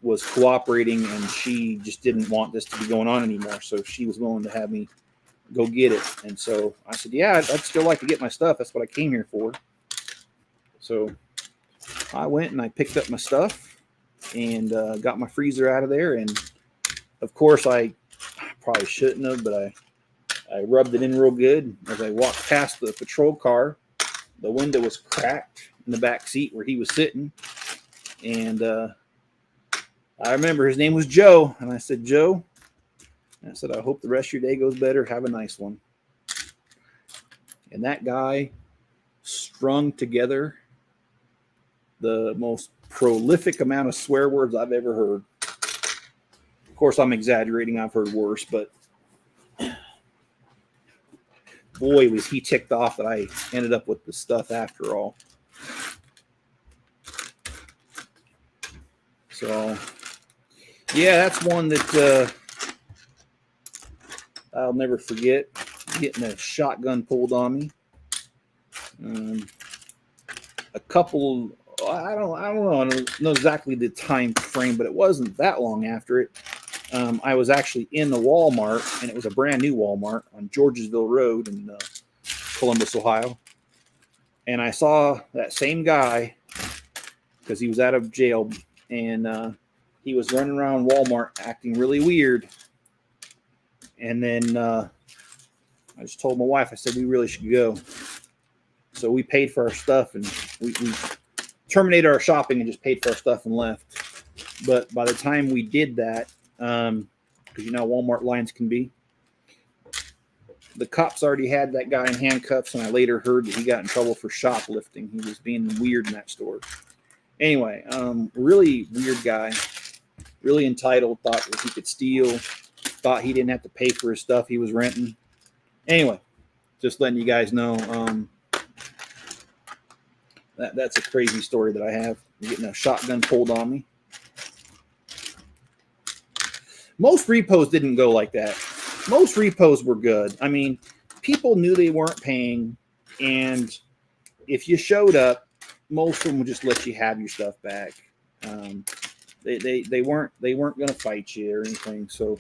was cooperating and she just didn't want this to be going on anymore. So she was willing to have me go get it. And so I said, yeah, I'd still like to get my stuff. That's what I came here for. So I went and I picked up my stuff and got my freezer out of there. And of course, I probably shouldn't have, but I rubbed it in real good. As I walked past the patrol car, the window was cracked in the back seat where he was sitting. And I remember his name was Joe. And I said, Joe, I said, I hope the rest of your day goes better. Have a nice one. And that guy strung together the most prolific amount of swear words I've ever heard. Of course, I'm exaggerating. I've heard worse, but boy, was he ticked off that I ended up with the stuff after all. So, yeah, that's one that I'll never forget, getting a shotgun pulled on me. A couple, I don't know exactly the time frame, but it wasn't that long after it. I was actually in the Walmart, and it was a brand new Walmart on Georgesville Road in Columbus, Ohio. And I saw that same guy because he was out of jail, and he was running around Walmart acting really weird. And then I just told my wife, I said, we really should go. So we paid for our stuff, and we terminated our shopping and just paid for our stuff and left. But by the time we did that, because Walmart lines can be, the cops already had that guy in handcuffs, and I later heard that he got in trouble for shoplifting. He was being weird in that store. Anyway, really weird guy, really entitled, thought that he could steal, thought he didn't have to pay for his stuff he was renting. Anyway, just letting you guys know, that's a crazy story that I have. I'm getting a shotgun pulled on me. Most repos didn't go like that. Most repos were good. I mean, people knew they weren't paying, and if you showed up, most of them would just let you have your stuff back. They weren't going to fight you or anything. So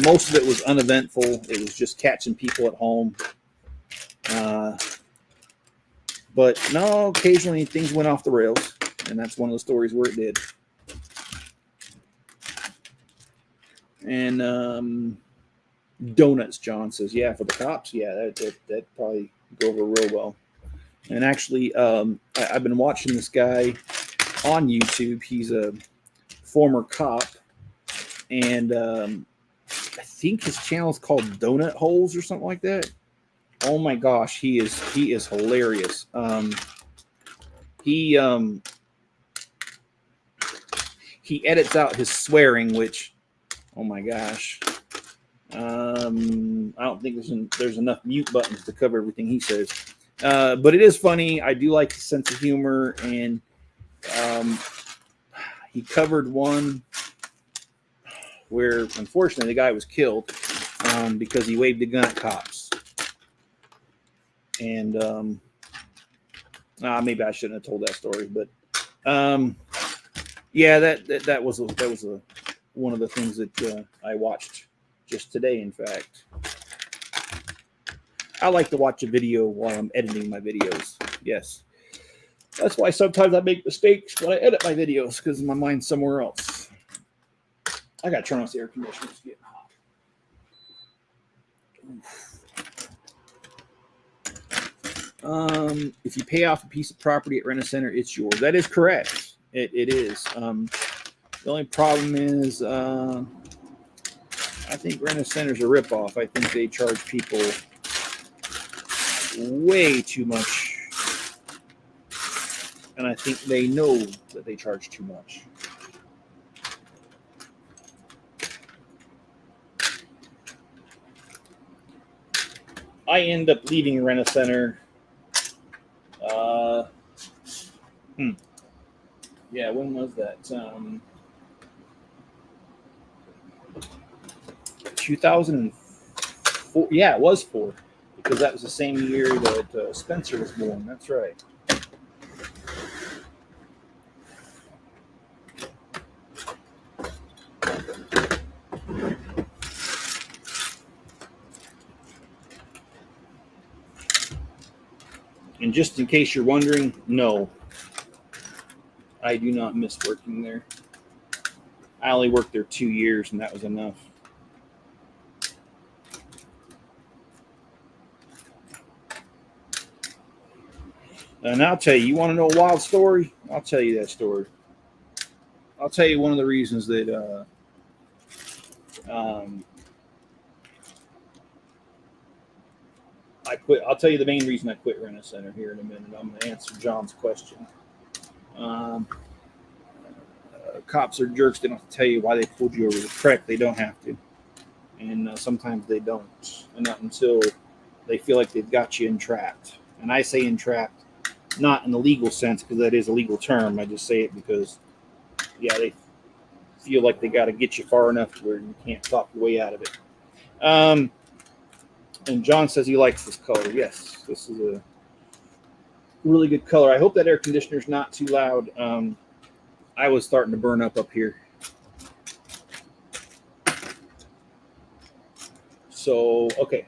most of it was uneventful. It was just catching people at home. But no, occasionally things went off the rails, and that's one of the stories where it did. And donuts, John says, yeah, for the cops, yeah, that probably go over real well. And actually, I've been watching this guy on YouTube. He's a former cop, and I think his channel is called Donut Holes or something like that. Oh my gosh, he is hilarious. He edits out his swearing, which, oh my gosh, I don't think there's enough mute buttons to cover everything he says. But it is funny. I do like his sense of humor, and he covered one where, unfortunately, the guy was killed because he waved a gun at cops. And maybe I shouldn't have told that story, but yeah, that was one of the things that I watched just today. In fact, I like to watch a video while I'm editing my videos. Yes. That's why sometimes I make mistakes when I edit my videos because my mind's somewhere else. I gotta turn off the air conditioner. It's getting hot. If you pay off a piece of property at Rent-A-Center, it's yours. That is correct. It is. The only problem is I think Rent-A-Center's a ripoff. I think they charge people way too much. And I think they know that they charge too much. I end up leaving Rent-A-Center. Yeah, when was that? 2004. Yeah, it was 4 because that was the same year that Spencer was born. That's right. And just in case you're wondering, no, I do not miss working there. I only worked there 2 years, and that was enough. And I'll tell you want to know a wild story? I'll tell you that story. I'll tell you one of the reasons that I quit. I'll tell you the main reason I quit Rent-A-Center here in a minute. I'm going to answer John's question. Cops are jerks. They don't have to tell you why they pulled you over the track. They don't have to. And sometimes they don't. And not until they feel like they've got you entrapped. And I say entrapped, not in the legal sense, because that is a legal term. I just say it because, yeah, they feel like they got to get you far enough to where you can't talk your way out of it. And John says he likes this color. Yes, this is a really good color. I hope that air conditioner's not too loud. I was starting to burn up here. So, okay.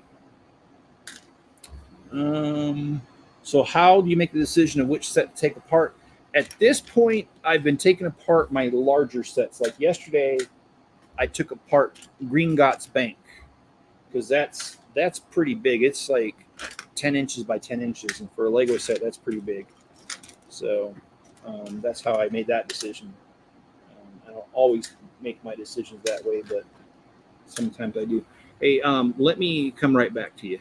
So how do you make the decision of which set to take apart? At this point, I've been taking apart my larger sets. Like yesterday, I took apart Gringotts Bank because that's pretty big. It's like 10 inches by 10 inches, and for a Lego set, that's pretty big. So that's how I made that decision. I don't always make my decisions that way, but sometimes I do. Hey, let me come right back to you.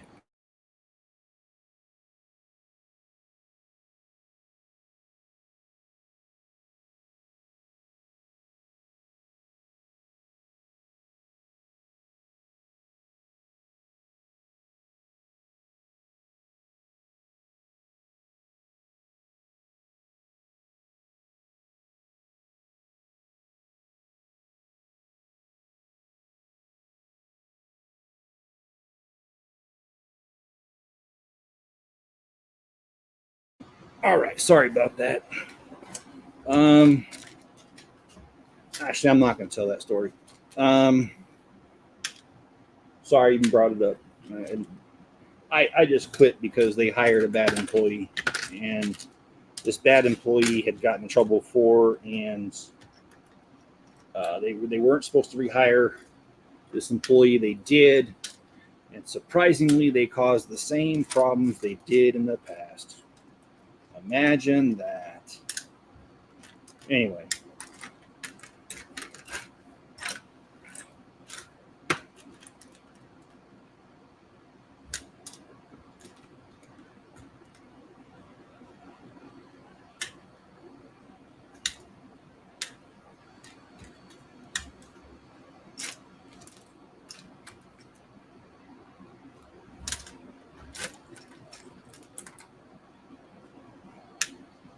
All right, sorry about that. Actually, I'm not going to tell that story. Sorry, I even brought it up. I just quit because they hired a bad employee, and this bad employee had gotten in trouble before, and they weren't supposed to rehire this employee. They did, and surprisingly, they caused the same problems they did in the past. Imagine that. Anyway.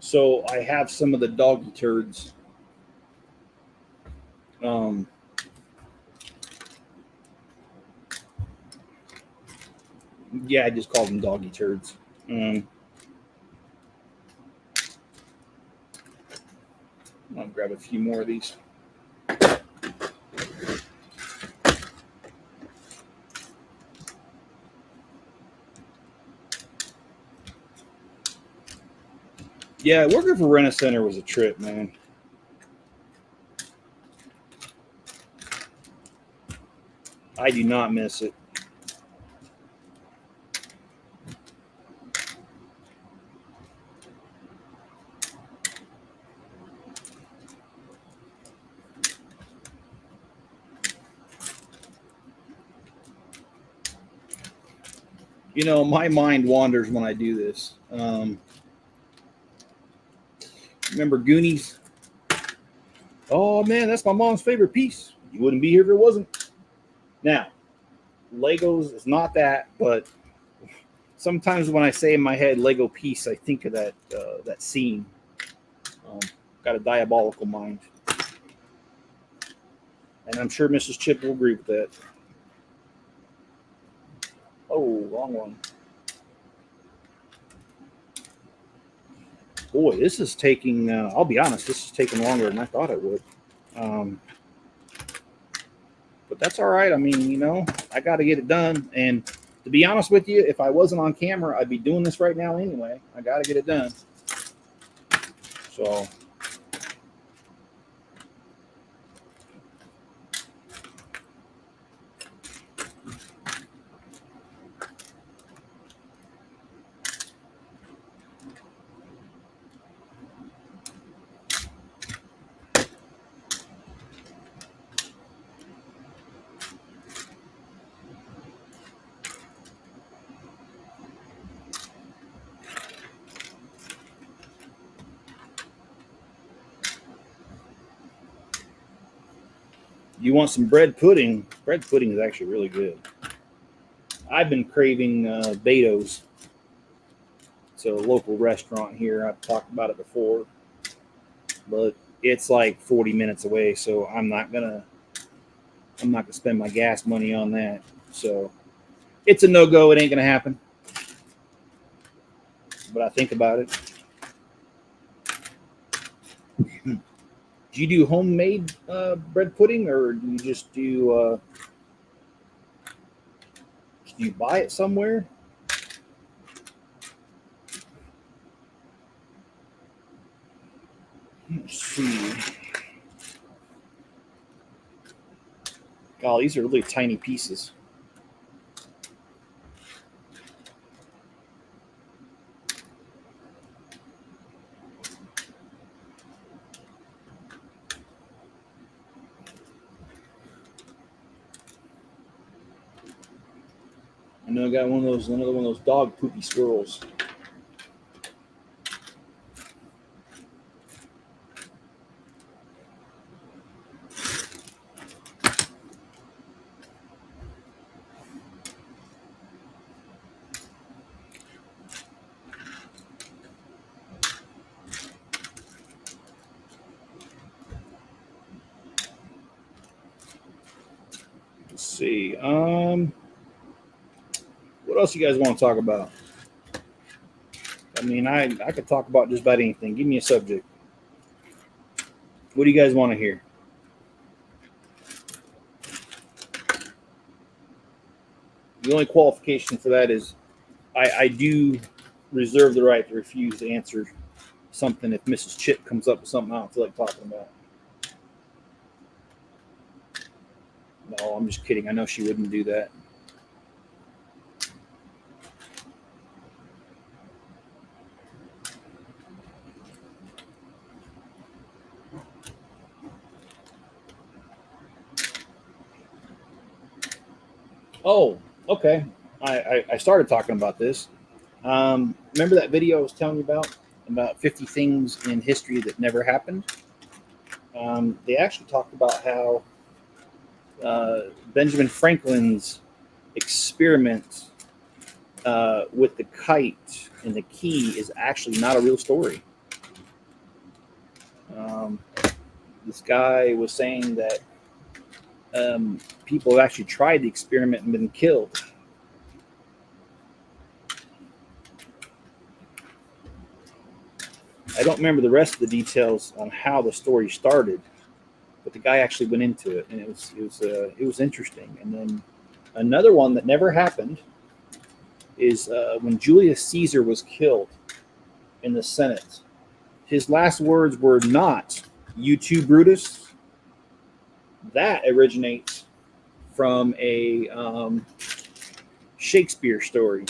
So I have some of the doggy turds. Yeah, I just called them doggy turds. I'll grab a few more of these. Yeah, working for Rent-A-Center was a trip, man. I do not miss it. You know, my mind wanders when I do this. Remember Goonies? Oh man, that's my mom's favorite piece. You wouldn't be here if it wasn't. Now, Legos is not that, but sometimes when I say in my head Lego piece, I think of that scene. Um, got a diabolical mind, and I'm sure Mrs. Chip will agree with that. Oh, wrong one. Boy, this is taking. I'll be honest, this is taking longer than I thought it would. Um, but that's all right. I mean, you know, I got to get it done. And to be honest with you, if I wasn't on camera, I'd be doing this right now anyway. I got to get it done. So. You want some bread pudding? Bread pudding is actually really good. I've been craving Beto's. It's a local restaurant here. I've talked about it before, but it's like 40 minutes away, so I'm not gonna spend my gas money on that. So it's a no go. It ain't gonna happen. But I think about it. Do you do homemade bread pudding, or do you just do you buy it somewhere? Let's see. God, these are really tiny pieces. I know I got another one of those dog poopy swirls. Let's see. What else you guys want to talk about? I mean, I could talk about just about anything. Give me a subject. What do you guys want to hear? The only qualification for that is I do reserve the right to refuse to answer something if Mrs. Chip comes up with something I don't feel like talking about. No, I'm just kidding. I know she wouldn't do that. Oh, okay. I started talking about this. Remember that video I was telling you about 50 things in history that never happened? They actually talked about how Benjamin Franklin's experiment with the kite and the key is actually not a real story. Um, this guy was saying that people have actually tried the experiment and been killed. I don't remember the rest of the details on how the story started, but the guy actually went into it, and it was interesting. And then another one that never happened is when Julius Caesar was killed in the Senate. His last words were not "You too, Brutus." That originates from a Shakespeare story.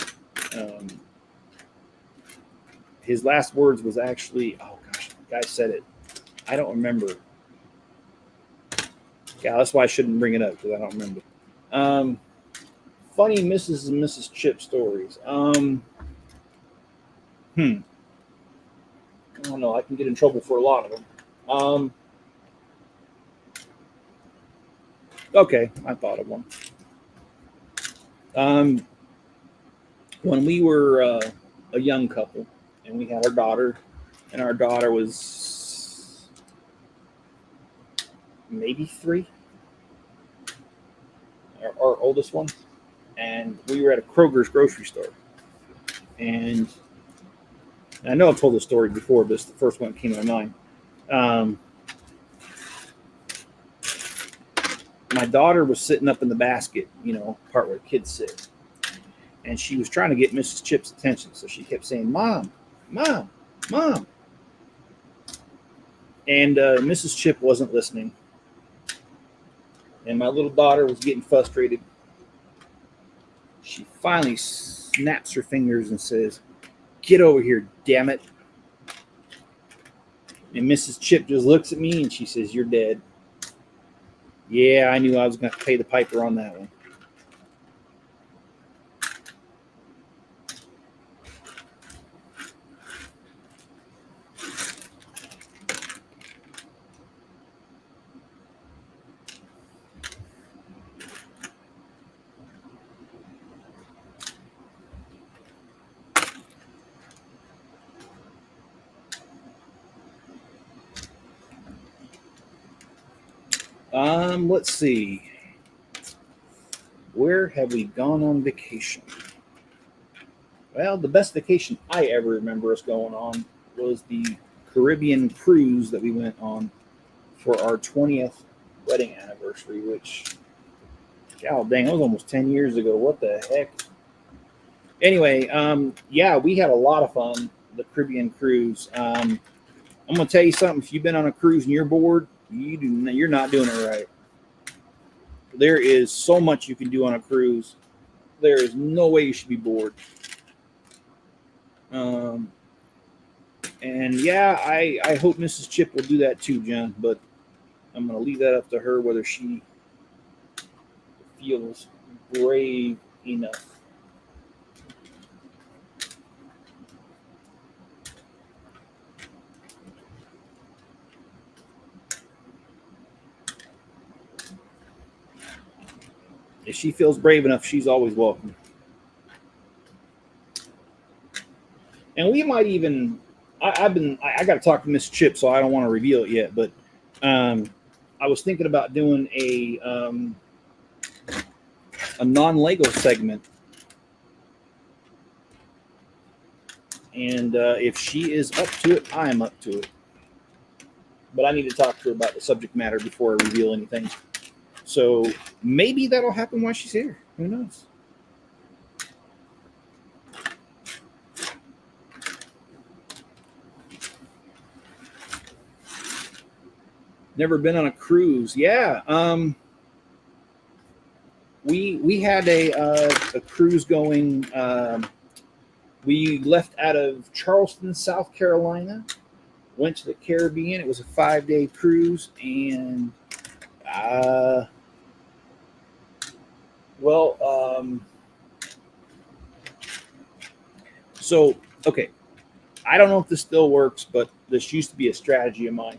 Um, his last words was actually, oh gosh, the guy said it. I don't remember. Yeah, that's why I shouldn't bring it up because I don't remember. Funny Mrs. and Mrs. Chip stories. I don't know. I can get in trouble for a lot of them. Okay, I thought of one. When we were a young couple, and we had our daughter, and our daughter was maybe 3, our oldest one, and we were at a Kroger's grocery store. And I know I've told this story before, but it's the first one that came to my mind. My daughter was sitting up in the basket, part where kids sit. And she was trying to get Mrs. Chip's attention. So she kept saying, "Mom, Mom, Mom." And Mrs. Chip wasn't listening. And my little daughter was getting frustrated. She finally snaps her fingers and says, "Get over here, damn it." And Mrs. Chip just looks at me and she says, "You're dead." Yeah, I knew I was going to pay the piper on that one. Let's see. Where have we gone on vacation? Well, the best vacation I ever remember us going on was the Caribbean cruise that we went on for our 20th wedding anniversary, which, god dang, it was almost 10 years ago. What the heck? Anyway, yeah, we had a lot of fun, the Caribbean cruise. I'm going to tell you something. If you've been on a cruise and you're bored, you're not doing it right. There is so much you can do on a cruise. There is no way you should be bored. And yeah, I hope Mrs. Chip will do that too, John. But I'm going to leave that up to her whether she feels brave enough. If she feels brave enough, she's always welcome. And we might even, I got to talk to Miss Chip, so I don't want to reveal it yet. But I was thinking about doing a non-Lego segment, and if she is up to it, I am up to it. But I need to talk to her about the subject matter before I reveal anything. So maybe that'll happen while she's here. Who knows? Never been on a cruise. Yeah. We had a cruise going. We left out of Charleston, South Carolina, went to the Caribbean. It was a 5-day cruise, and so okay, I don't know if this still works, but this used to be a strategy of mine.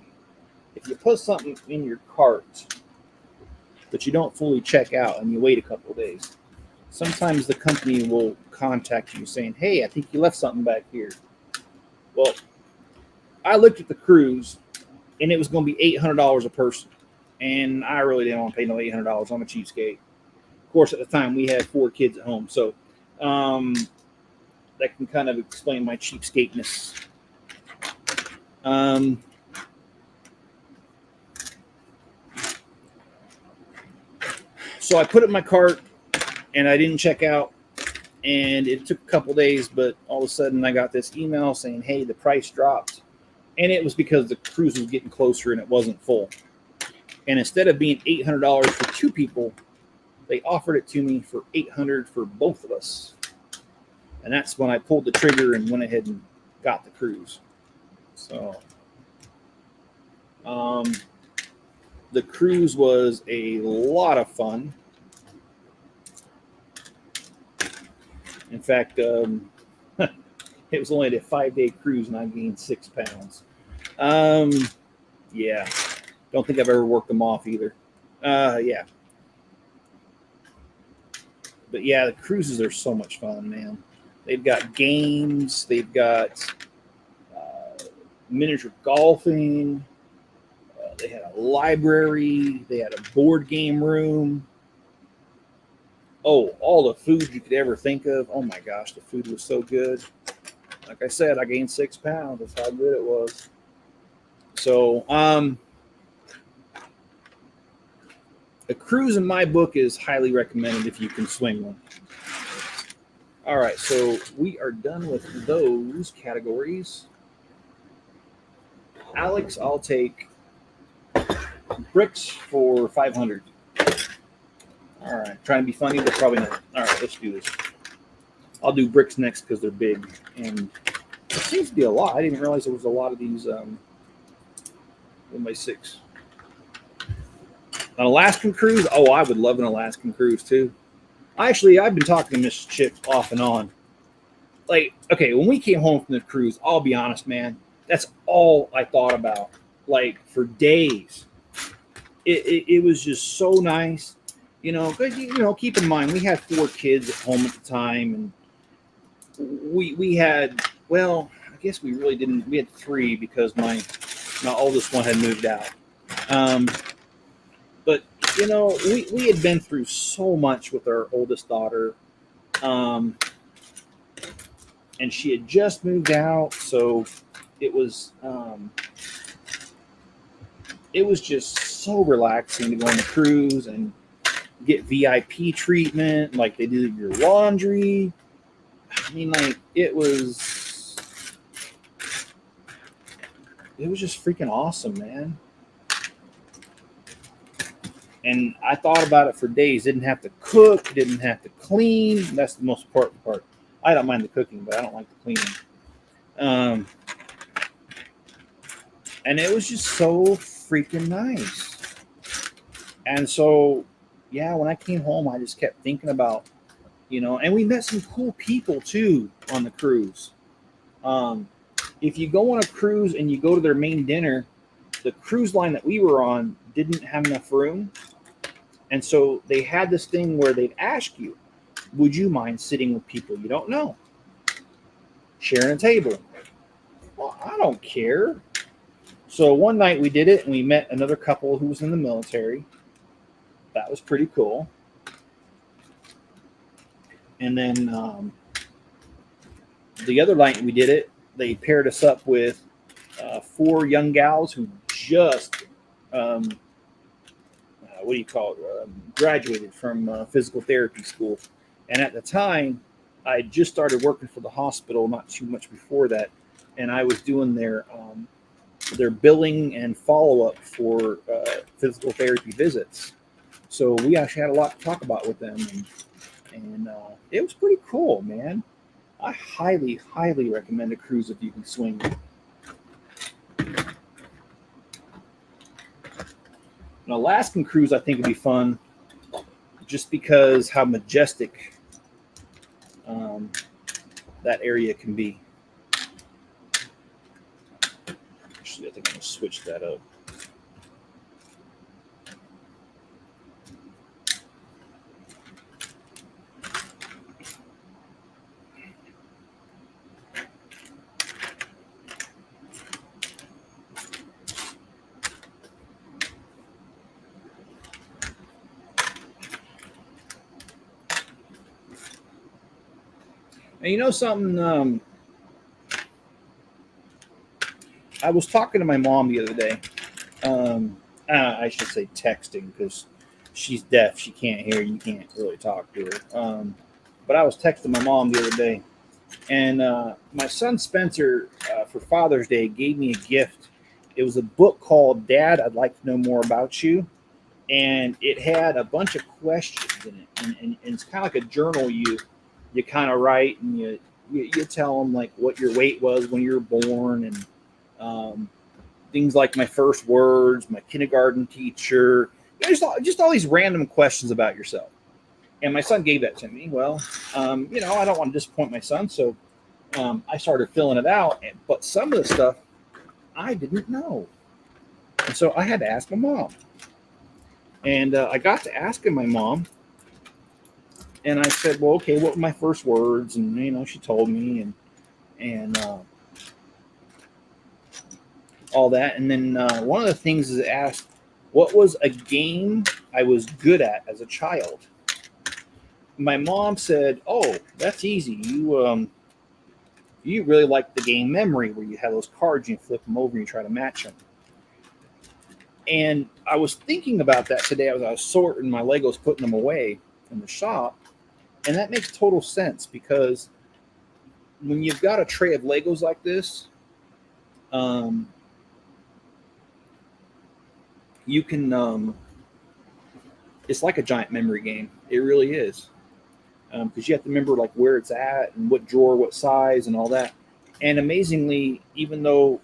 If you put something in your cart but you don't fully check out and you wait a couple of days, sometimes the company will contact you saying, "Hey, I think you left something back here." Well, I looked at the cruise and it was going to be $800 a person. And I really didn't want to pay no $800. I'm a cheapskate. Of course, at the time we had 4 kids at home. So that can kind of explain my cheapskateness. So I put it in my cart and I didn't check out, and it took a couple days, but all of a sudden I got this email saying, "Hey, the price dropped." And it was because the cruise was getting closer and it wasn't full. And instead of being $800 for 2 people, they offered it to me for $800 for both of us. And that's when I pulled the trigger and went ahead and got the cruise. So, the cruise was a lot of fun. In fact, it was only a 5-day cruise and I gained 6 pounds. Yeah. Don't think I've ever worked them off either. Yeah. But yeah, the cruises are so much fun, man. They've got games. They've got miniature golfing. They had a library. They had a board game room. Oh, all the food you could ever think of. Oh my gosh, the food was so good. Like I said, I gained 6 pounds. That's how good it was. So, a cruise in my book is highly recommended if you can swing one. All right, so we are done with those categories. Alex, I'll take bricks for 500. All right, trying to be funny, but probably not. All right, let's do this. I'll do bricks next because they're big, and it seems to be a lot. I didn't realize there was a lot of these. 1x6. An Alaskan cruise? Oh, I would love an Alaskan cruise too. Actually, I've been talking to Miss Chip off and on. Like, okay, when we came home from the cruise, I'll be honest, man, that's all I thought about. Like, for days. It was just so nice. You know, keep in mind, we had 4 kids at home at the time, and we had, well, I guess we really didn't. We had 3 because my oldest one had moved out. But, you know, we had been through so much with our oldest daughter. And she had just moved out. So it was just so relaxing to go on the cruise and get VIP treatment. Like, they did your laundry. I mean, like, it was just freaking awesome, man. And I thought about it for days. Didn't have to cook, didn't have to clean. That's the most important part. I don't mind the cooking, but I don't like the cleaning. And it was just so freaking nice. And so, yeah, when I came home, I just kept thinking about, you know, and we met some cool people too on the cruise. If you go on a cruise and you go to their main dinner, the cruise line that we were on didn't have enough room. And so they had this thing where they'd ask you, would you mind sitting with people you don't know? Sharing a table. Well, I don't care. So one night we did it, and we met another couple who was in the military. That was pretty cool. And then the other night we did it, they paired us up with 4 young gals who just graduated from physical therapy school. And at the time, I just started working for the hospital not too much before that, and I was doing their billing and follow-up for physical therapy visits. So we actually had a lot to talk about with them, and it was pretty cool, man. I highly, highly recommend a cruise if you can swing. An Alaskan cruise, I think, would be fun just because how majestic that area can be. Actually, I think I'm going to switch that up. And you know something? I was talking to my mom the other day. I should say texting because she's deaf. She can't hear. You can't really talk to her. But I was texting my mom the other day, And my son Spencer, for Father's Day, gave me a gift. It was a book called Dad, I'd Like to Know More About You. And it had a bunch of questions in it. And it's kind of like a journal you kind of write, and you tell them like what your weight was when you were born, and um, things like my first words, my kindergarten teacher, just all these random questions about yourself. And my son gave that to me. Well, I don't want to disappoint my son, so I started filling it out. But some of the stuff I didn't know, and so I had to ask my mom. And I got to asking my mom, and I said, "Well, okay, what were my first words?" And she told me, and all that. And then one of the things is asked, "What was a game I was good at as a child?" My mom said, "Oh, that's easy. You really like the game Memory, where you have those cards and you flip them over and you try to match them." And I was thinking about that today as I was sorting my Legos, putting them away in the shop, and that makes total sense because when you've got a tray of Legos like this, um, you can. It's like a giant memory game. It really is, because you have to remember like where it's at and what drawer, what size, and all that. And amazingly, even though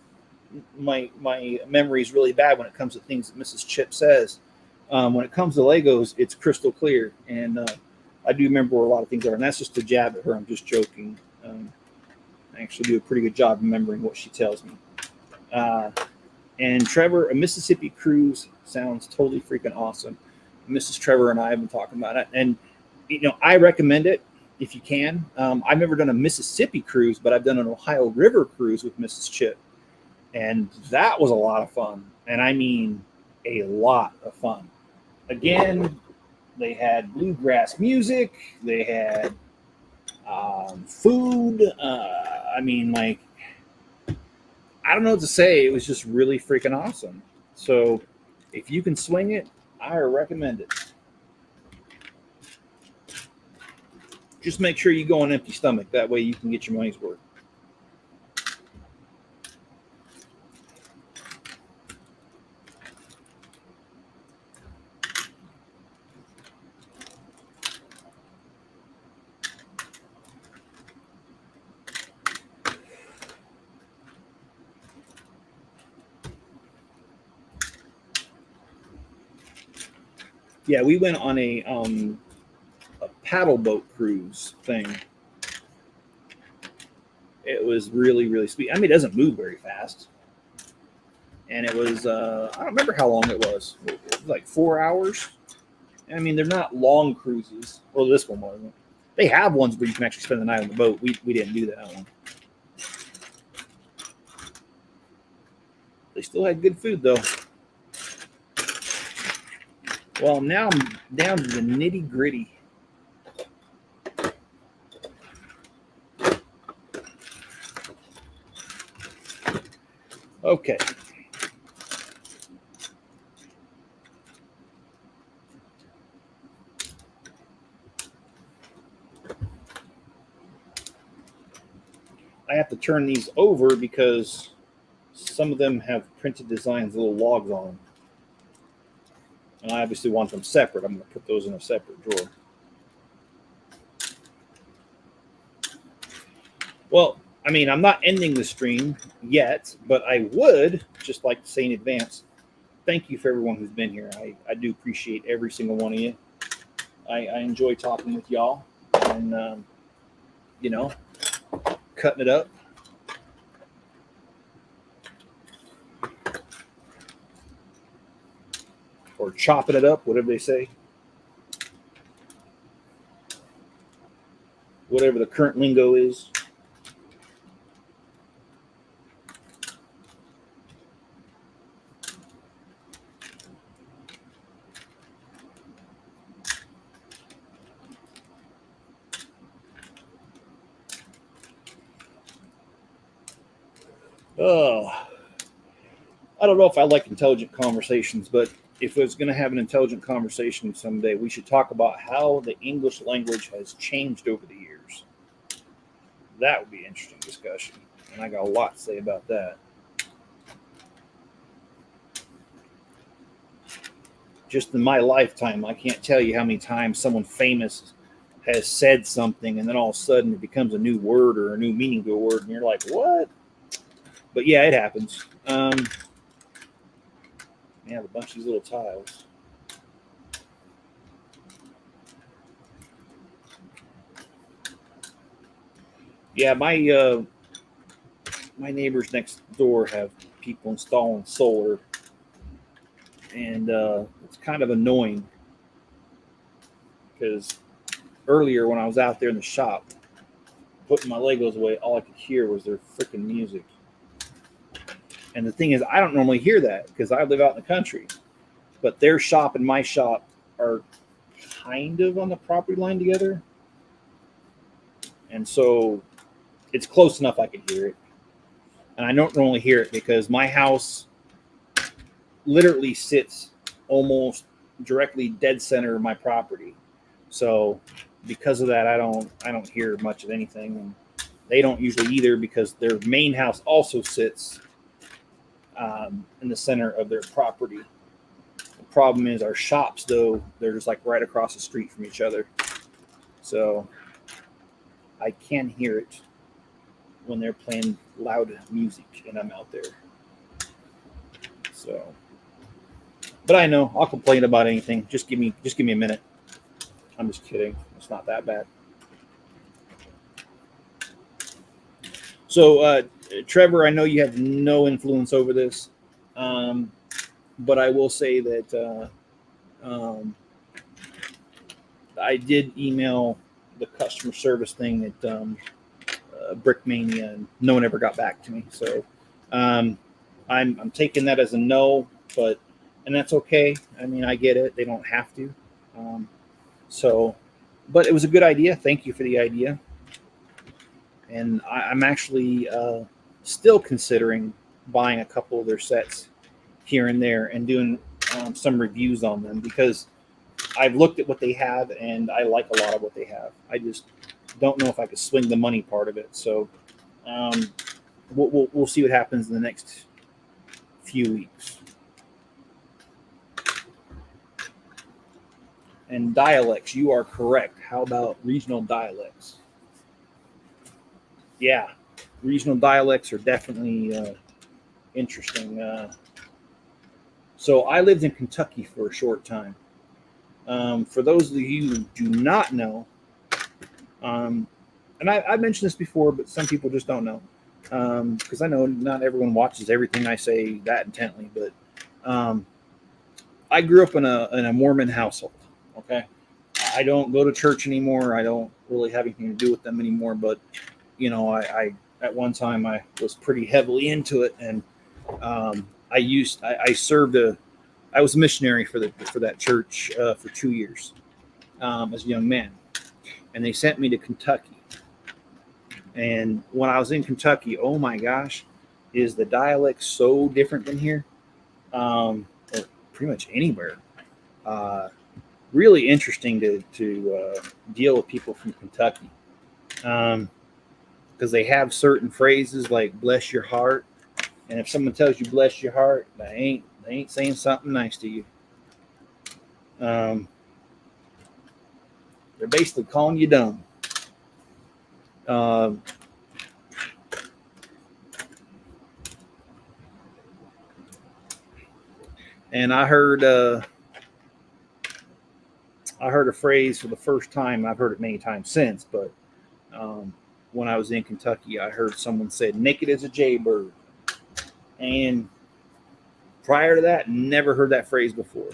my memory is really bad when it comes to things that Mrs. Chip says, when it comes to Legos, it's crystal clear. And I do remember where a lot of things are, and that's just a jab at her. I'm just joking. I actually do a pretty good job remembering what she tells me. Uh, and Trevor, a Mississippi cruise sounds totally freaking awesome. Mrs. Trevor and I have been talking about it, and I recommend it if you can. I've never done a Mississippi cruise, but I've done an Ohio River cruise with Mrs. Chip, and that was a lot of fun. And I mean, a lot of fun. Again, they had bluegrass music. They had food. I mean, like, I don't know what to say. It was just really freaking awesome. So, if you can swing it, I recommend it. Just make sure you go on empty stomach. That way you can get your money's worth. Yeah, we went on a paddle boat cruise thing. It was really, really sweet. I mean, it doesn't move very fast. And it was, I don't remember how long it was. It was like 4 hours. I mean, they're not long cruises. Well, this one wasn't. They have ones where you can actually spend the night on the boat. We didn't do that one. They still had good food, though. Well, now I'm down to the nitty gritty. Okay. I have to turn these over because some of them have printed designs, little logs on them. And I obviously want them separate. I'm going to put those in a separate drawer. Well, I mean, I'm not ending the stream yet, but I would just like to say in advance, thank you for everyone who's been here. I do appreciate every single one of you. I enjoy talking with y'all and, cutting it up. Or chopping it up, whatever they say. Whatever the current lingo is. Oh, I don't know if I like intelligent conversations, but if it's going to have an intelligent conversation someday, we should talk about how the English language has changed over the years. That would be an interesting discussion, and I got a lot to say about that. Just in my lifetime, I can't tell you how many times someone famous has said something, and then all of a sudden it becomes a new word or a new meaning to a word, and you're like, what? But yeah, it happens. Yeah, a bunch of these little tiles. Yeah, my neighbors next door have people installing solar, and it's kind of annoying because earlier when I was out there in the shop putting my Legos away, all I could hear was their freaking music. And the thing is, I don't normally hear that because I live out in the country. But their shop and my shop are kind of on the property line together. And so it's close enough I can hear it. And I don't normally hear it because my house literally sits almost directly dead center of my property. So because of that, I don't hear much of anything. And they don't usually either because their main house also sits in the center of their property. The problem is our shops, though, they're just like right across the street from each other. So I can hear it when they're playing loud music and I'm out there. So, but I know I'll complain about anything. Just give me a minute. I'm just kidding. It's not that bad. So, Trevor, I know you have no influence over this, but I will say that I did email the customer service thing at Brickmania, and no one ever got back to me. So I'm taking that as a no, and that's okay. I mean, I get it; they don't have to. But it was a good idea. Thank you for the idea. And I'm actually still considering buying a couple of their sets here and there and doing some reviews on them because I've looked at what they have and I like a lot of what they have. I just don't know if I could swing the money part of it. So we'll see what happens in the next few weeks. And dialects, you are correct. How about regional dialects? Yeah, regional dialects are definitely interesting. So I lived in Kentucky for a short time. For those of you who do not know, and I've mentioned this before, but some people just don't know, because I know not everyone watches everything I say that intently. But I grew up in a Mormon household. Okay, I don't go to church anymore. I don't really have anything to do with them anymore. But I at one time I was pretty heavily into it, and I served I was a missionary for that church for 2 years as a young man, and they sent me to Kentucky. And when I was in Kentucky, oh my gosh, is the dialect so different than here, or pretty much anywhere. Really interesting to deal with people from Kentucky. Because they have certain phrases like "bless your heart," and if someone tells you "bless your heart," they ain't saying something nice to you. They're basically calling you dumb. And I heard a phrase for the first time. I've heard it many times since, but when I was in Kentucky, I heard someone say "naked as a jaybird," and prior to that, never heard that phrase before.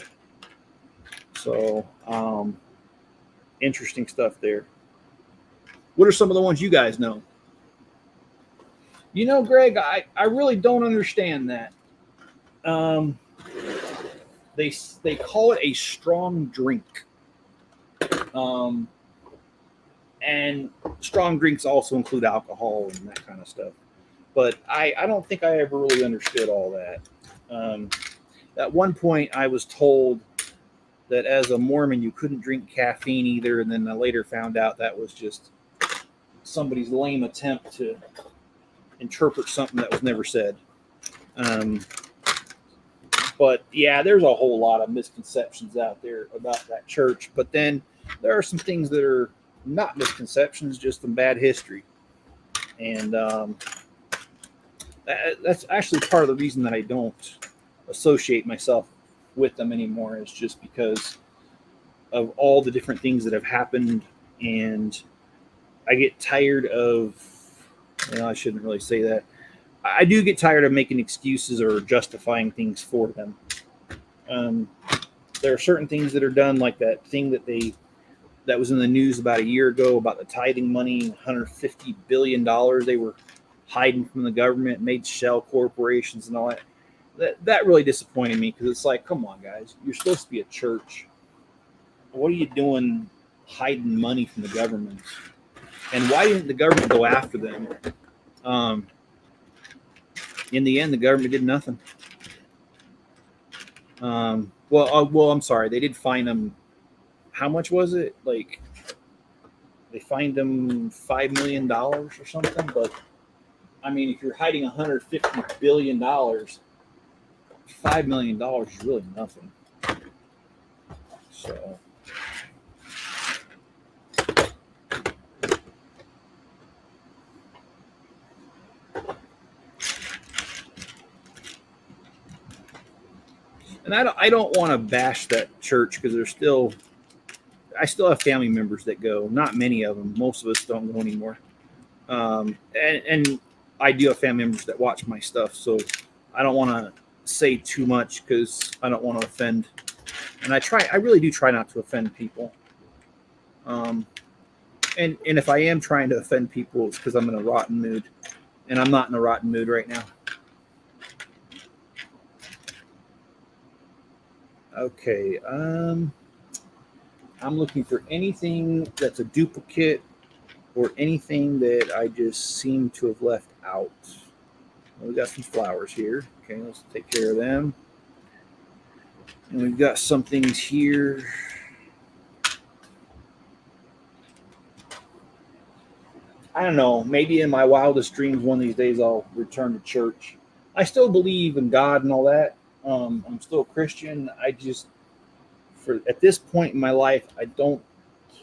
So interesting stuff there. What are some of the ones you guys know? Greg, I really don't understand that. They call it a strong drink. And strong drinks also include alcohol and that kind of stuff. But I don't think I ever really understood all that. At one point, I was told that as a Mormon, you couldn't drink caffeine either. And then I later found out that was just somebody's lame attempt to interpret something that was never said. But yeah, there's a whole lot of misconceptions out there about that church. But then there are some things that are not misconceptions, just some bad history. And that's actually part of the reason that I don't associate myself with them anymore, is just because of all the different things that have happened. And I get tired of, I shouldn't really say that. I do get tired of making excuses or justifying things for them. There are certain things that are done, like that thing that was in the news about a year ago about the tithing money, $150 billion they were hiding from the government, made shell corporations and all that. That really disappointed me, because it's like, come on, guys, you're supposed to be a church. What are you doing hiding money from the government? And why didn't the government go after them? In the end, the government did nothing. Well, I'm sorry. They did fine them. How much was it? Like, they fined them $5 million or something. But I mean, if you're hiding $150 billion, $5 million is really nothing. So. And I don't want to bash that church, because I still have family members that go. Not many of them. Most of us don't go anymore. And I do have family members that watch my stuff, so I don't want to say too much, because I don't want to offend. And I really do try not to offend people. And if I am trying to offend people, it's because I'm in a rotten mood, and I'm not in a rotten mood right now. Okay, I'm looking for anything that's a duplicate or anything that I just seem to have left out. Well, we got some flowers here. Okay, let's take care of them. And we've got some things here. I don't know, maybe in my wildest dreams one of these days I'll return to church. I still believe in God and all that. I'm still a Christian. I just, at this point in my life, I don't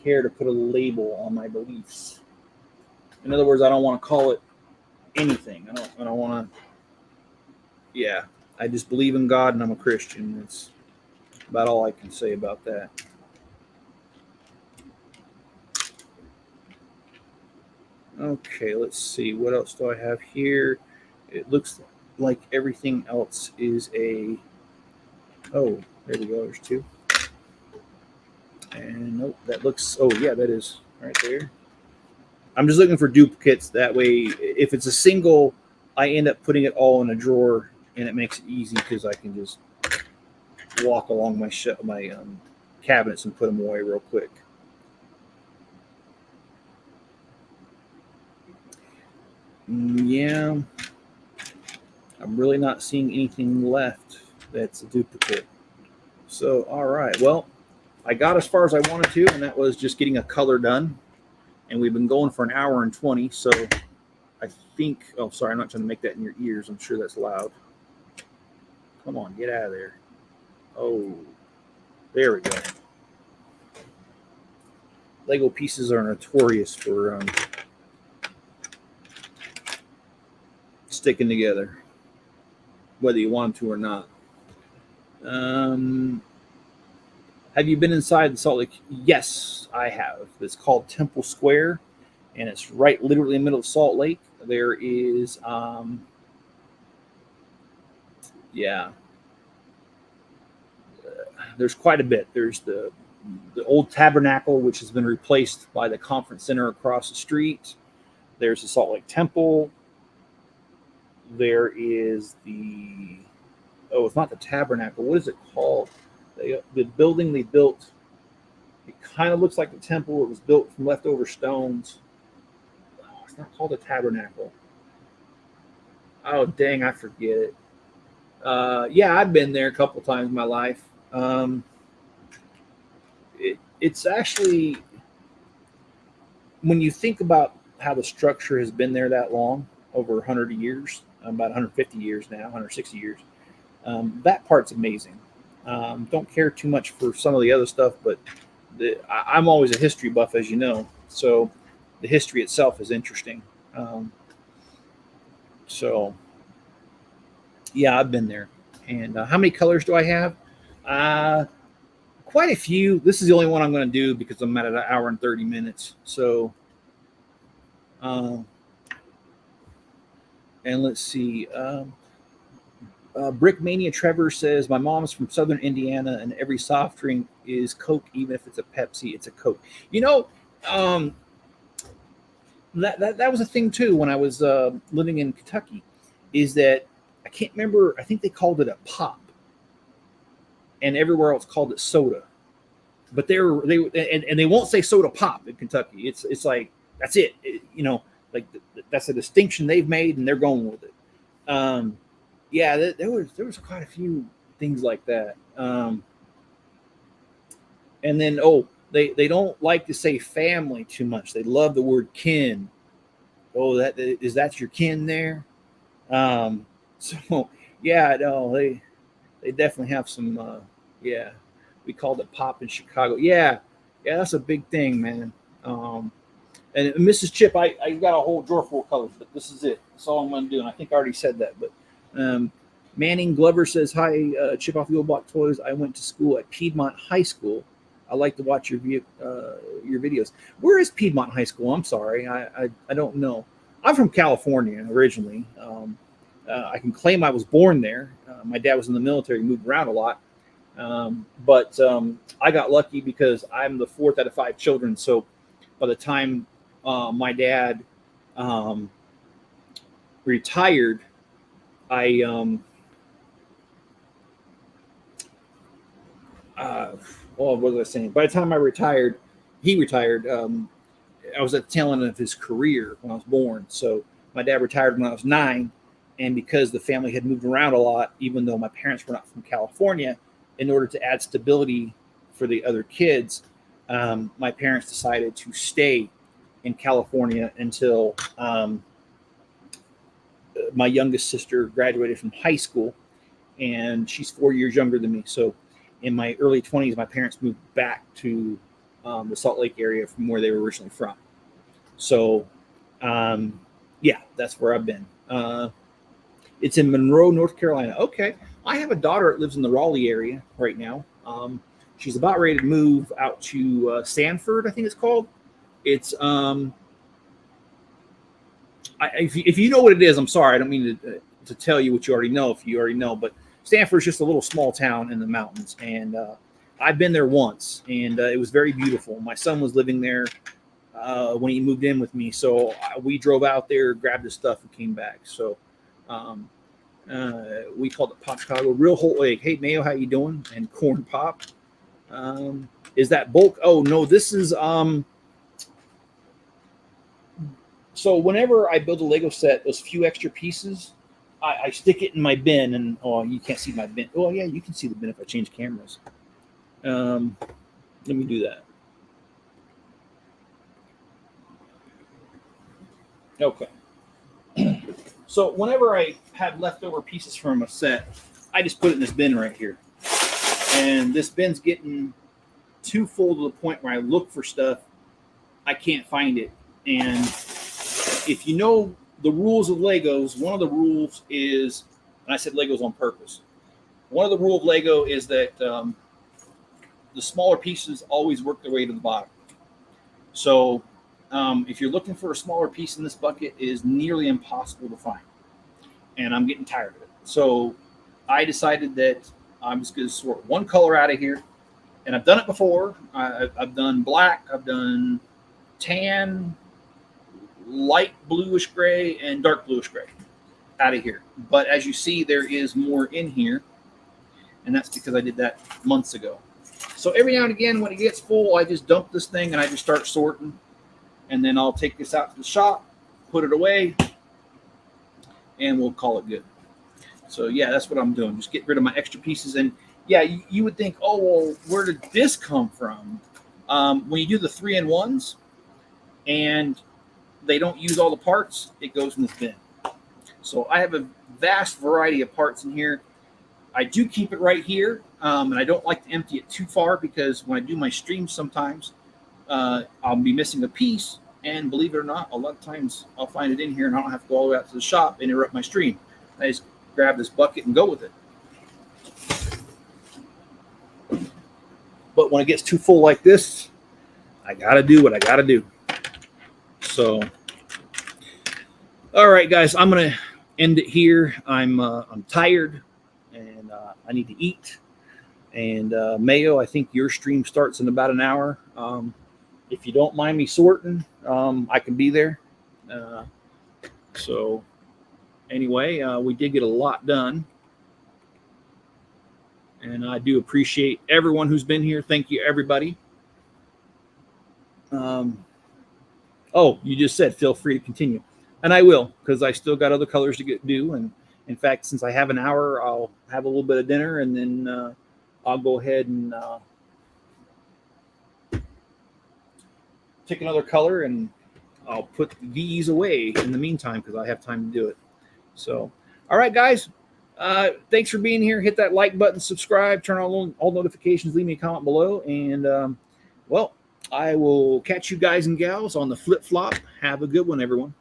care to put a label on my beliefs. In other words, I don't want to call it anything. I don't want to. Yeah, I just believe in God and I'm a Christian. That's about all I can say about that. Okay, let's see. What else do I have here? It looks like everything else is a... Oh, there we go. There's two. And nope, that looks... Oh, yeah, that is right there. I'm just looking for duplicates. That way, if it's a single, I end up putting it all in a drawer, and it makes it easy, because I can just walk along my cabinets and put them away real quick. Yeah, I'm really not seeing anything left that's a duplicate. So, all right. Well, I got as far as I wanted to, and that was just getting a color done. And we've been going for an hour and 20. So I think, oh, sorry, I'm not trying to make that in your ears. I'm sure that's loud. Come on, get out of there. Oh, there we go. Lego pieces are notorious for sticking together, whether you want to or not. Have you been inside the Salt Lake? Yes, I have. It's called Temple Square, and it's right literally in the middle of Salt Lake. There is, there's quite a bit. There's the old Tabernacle, which has been replaced by the Conference Center across the street. There's the Salt Lake Temple. There is it's not the Tabernacle. What is it called? The building they built, it kind of looks like the temple. It was built from leftover stones. Oh, it's not called a Tabernacle. Oh, dang, I forget it. Yeah, I've been there a couple times in my life. It's actually, when you think about how the structure has been there that long, over 100 years, about 150 years now, 160 years. That part's amazing. Don't care too much for some of the other stuff, but I'm always a history buff, as you know. So the history itself is interesting. Um, so yeah, I've been there. And how many colors do I have? Uh, Quite a few. This is the only one I'm going to do because I'm at an hour and 30 minutes. So, uh, and let's see. Brick Mania Trevor says, my mom's from Southern Indiana, and every soft drink is Coke, even if it's a Pepsi, it's a Coke. You know, um, that was a thing too when I was living in Kentucky, is that I can't remember. I think they called it a pop, and everywhere else called it soda. But and they won't say soda pop in Kentucky. It's like that's it. Like that's a distinction they've made, and they're going with it. Um, yeah, there was quite a few things like that. And then they don't like to say family too much. They love the word kin. Oh, that your kin there? So yeah, no, they definitely have some. Yeah, we called it pop in Chicago. Yeah, that's a big thing, man. And Mrs. Chip, I got a whole drawer full of colors, but this is it. That's all I'm going to do. And I think I already said that. But Manning Glover says, hi, Chip off the old block toys. I went to school at Piedmont High School. I like to watch your videos. Where is Piedmont High School? I'm sorry. I don't know. I'm from California originally. I can claim I was born there. My dad was in the military, moved around a lot. But I got lucky because I'm the fourth out of five children. So by the time my dad retired, what was I saying? By the time he retired. I was at the tail end of his career when I was born. So my dad retired when I was 9. And because the family had moved around a lot, even though my parents were not from California, in order to add stability for the other kids, my parents decided to stay in California until my youngest sister graduated from high school, and she's 4 years younger than me. So in my early 20s, my parents moved back to the Salt Lake area from where they were originally from. So, yeah, that's where I've been. It's in Monroe, North Carolina. Okay. I have a daughter that lives in the Raleigh area right now. She's about ready to move out to Sanford, I think it's called. It's if you know what it is, I'm sorry. I don't mean to tell you what you already know if you already know, but Stanford's just a little small town in the mountains, and I've been there once, and it was very beautiful. My son was living there when he moved in with me, so we drove out there, grabbed his stuff, and came back. So we called it Pop Chicago. Real whole egg. Hey Mayo, how you doing? And corn pop. Is that bulk? Oh no, this is So whenever I build a Lego set, those few extra pieces, I stick it in my bin, and you can't see my bin. Oh yeah, you can see the bin if I change cameras. Let me do that. Okay. So whenever I have leftover pieces from a set, I just put it in this bin right here. And this bin's getting too full to the point where I look for stuff, I can't find it. And if you know the rules of Legos, one of the rules is, and I said Legos on purpose, one of the rules of Lego is that the smaller pieces always work their way to the bottom. So if you're looking for a smaller piece in this bucket, it is nearly impossible to find. And I'm getting tired of it. So I decided that I'm just going to sort one color out of here. And I've done it before. I've done black, I've done tan, light bluish gray, and dark bluish gray out of here. But as you see, there is more in here. And that's because I did that months ago. So every now and again, when it gets full, I just dump this thing and I just start sorting. And then I'll take this out to the shop, put it away, and we'll call it good. So yeah, that's what I'm doing. Just get rid of my extra pieces. And yeah, you would think, oh, well, where did this come from? When you do the 3-in-1s, and they don't use all the parts, it goes in this bin. So I have a vast variety of parts in here. I do keep it right here, and I don't like to empty it too far because when I do my streams sometimes, I'll be missing a piece, and believe it or not, a lot of times I'll find it in here and I don't have to go all the way out to the shop and interrupt my stream. I just grab this bucket and go with it. But when it gets too full like this, I gotta do what I gotta do. So, all right, guys, I'm gonna end it here. I'm tired, and I need to eat. And Mayo, I think your stream starts in about an hour. If you don't mind me sorting, I can be there. So anyway, we did get a lot done. And I do appreciate everyone who's been here. Thank you, everybody. Oh, you just said feel free to continue. And I will, because I still got other colors to do. And in fact, since I have an hour, I'll have a little bit of dinner, and then I'll go ahead and pick another color, and I'll put these away in the meantime because I have time to do it. So, all right, guys. Thanks for being here. Hit that like button, subscribe, turn on all notifications, leave me a comment below. And, well, I will catch you guys and gals on the flip-flop. Have a good one, everyone.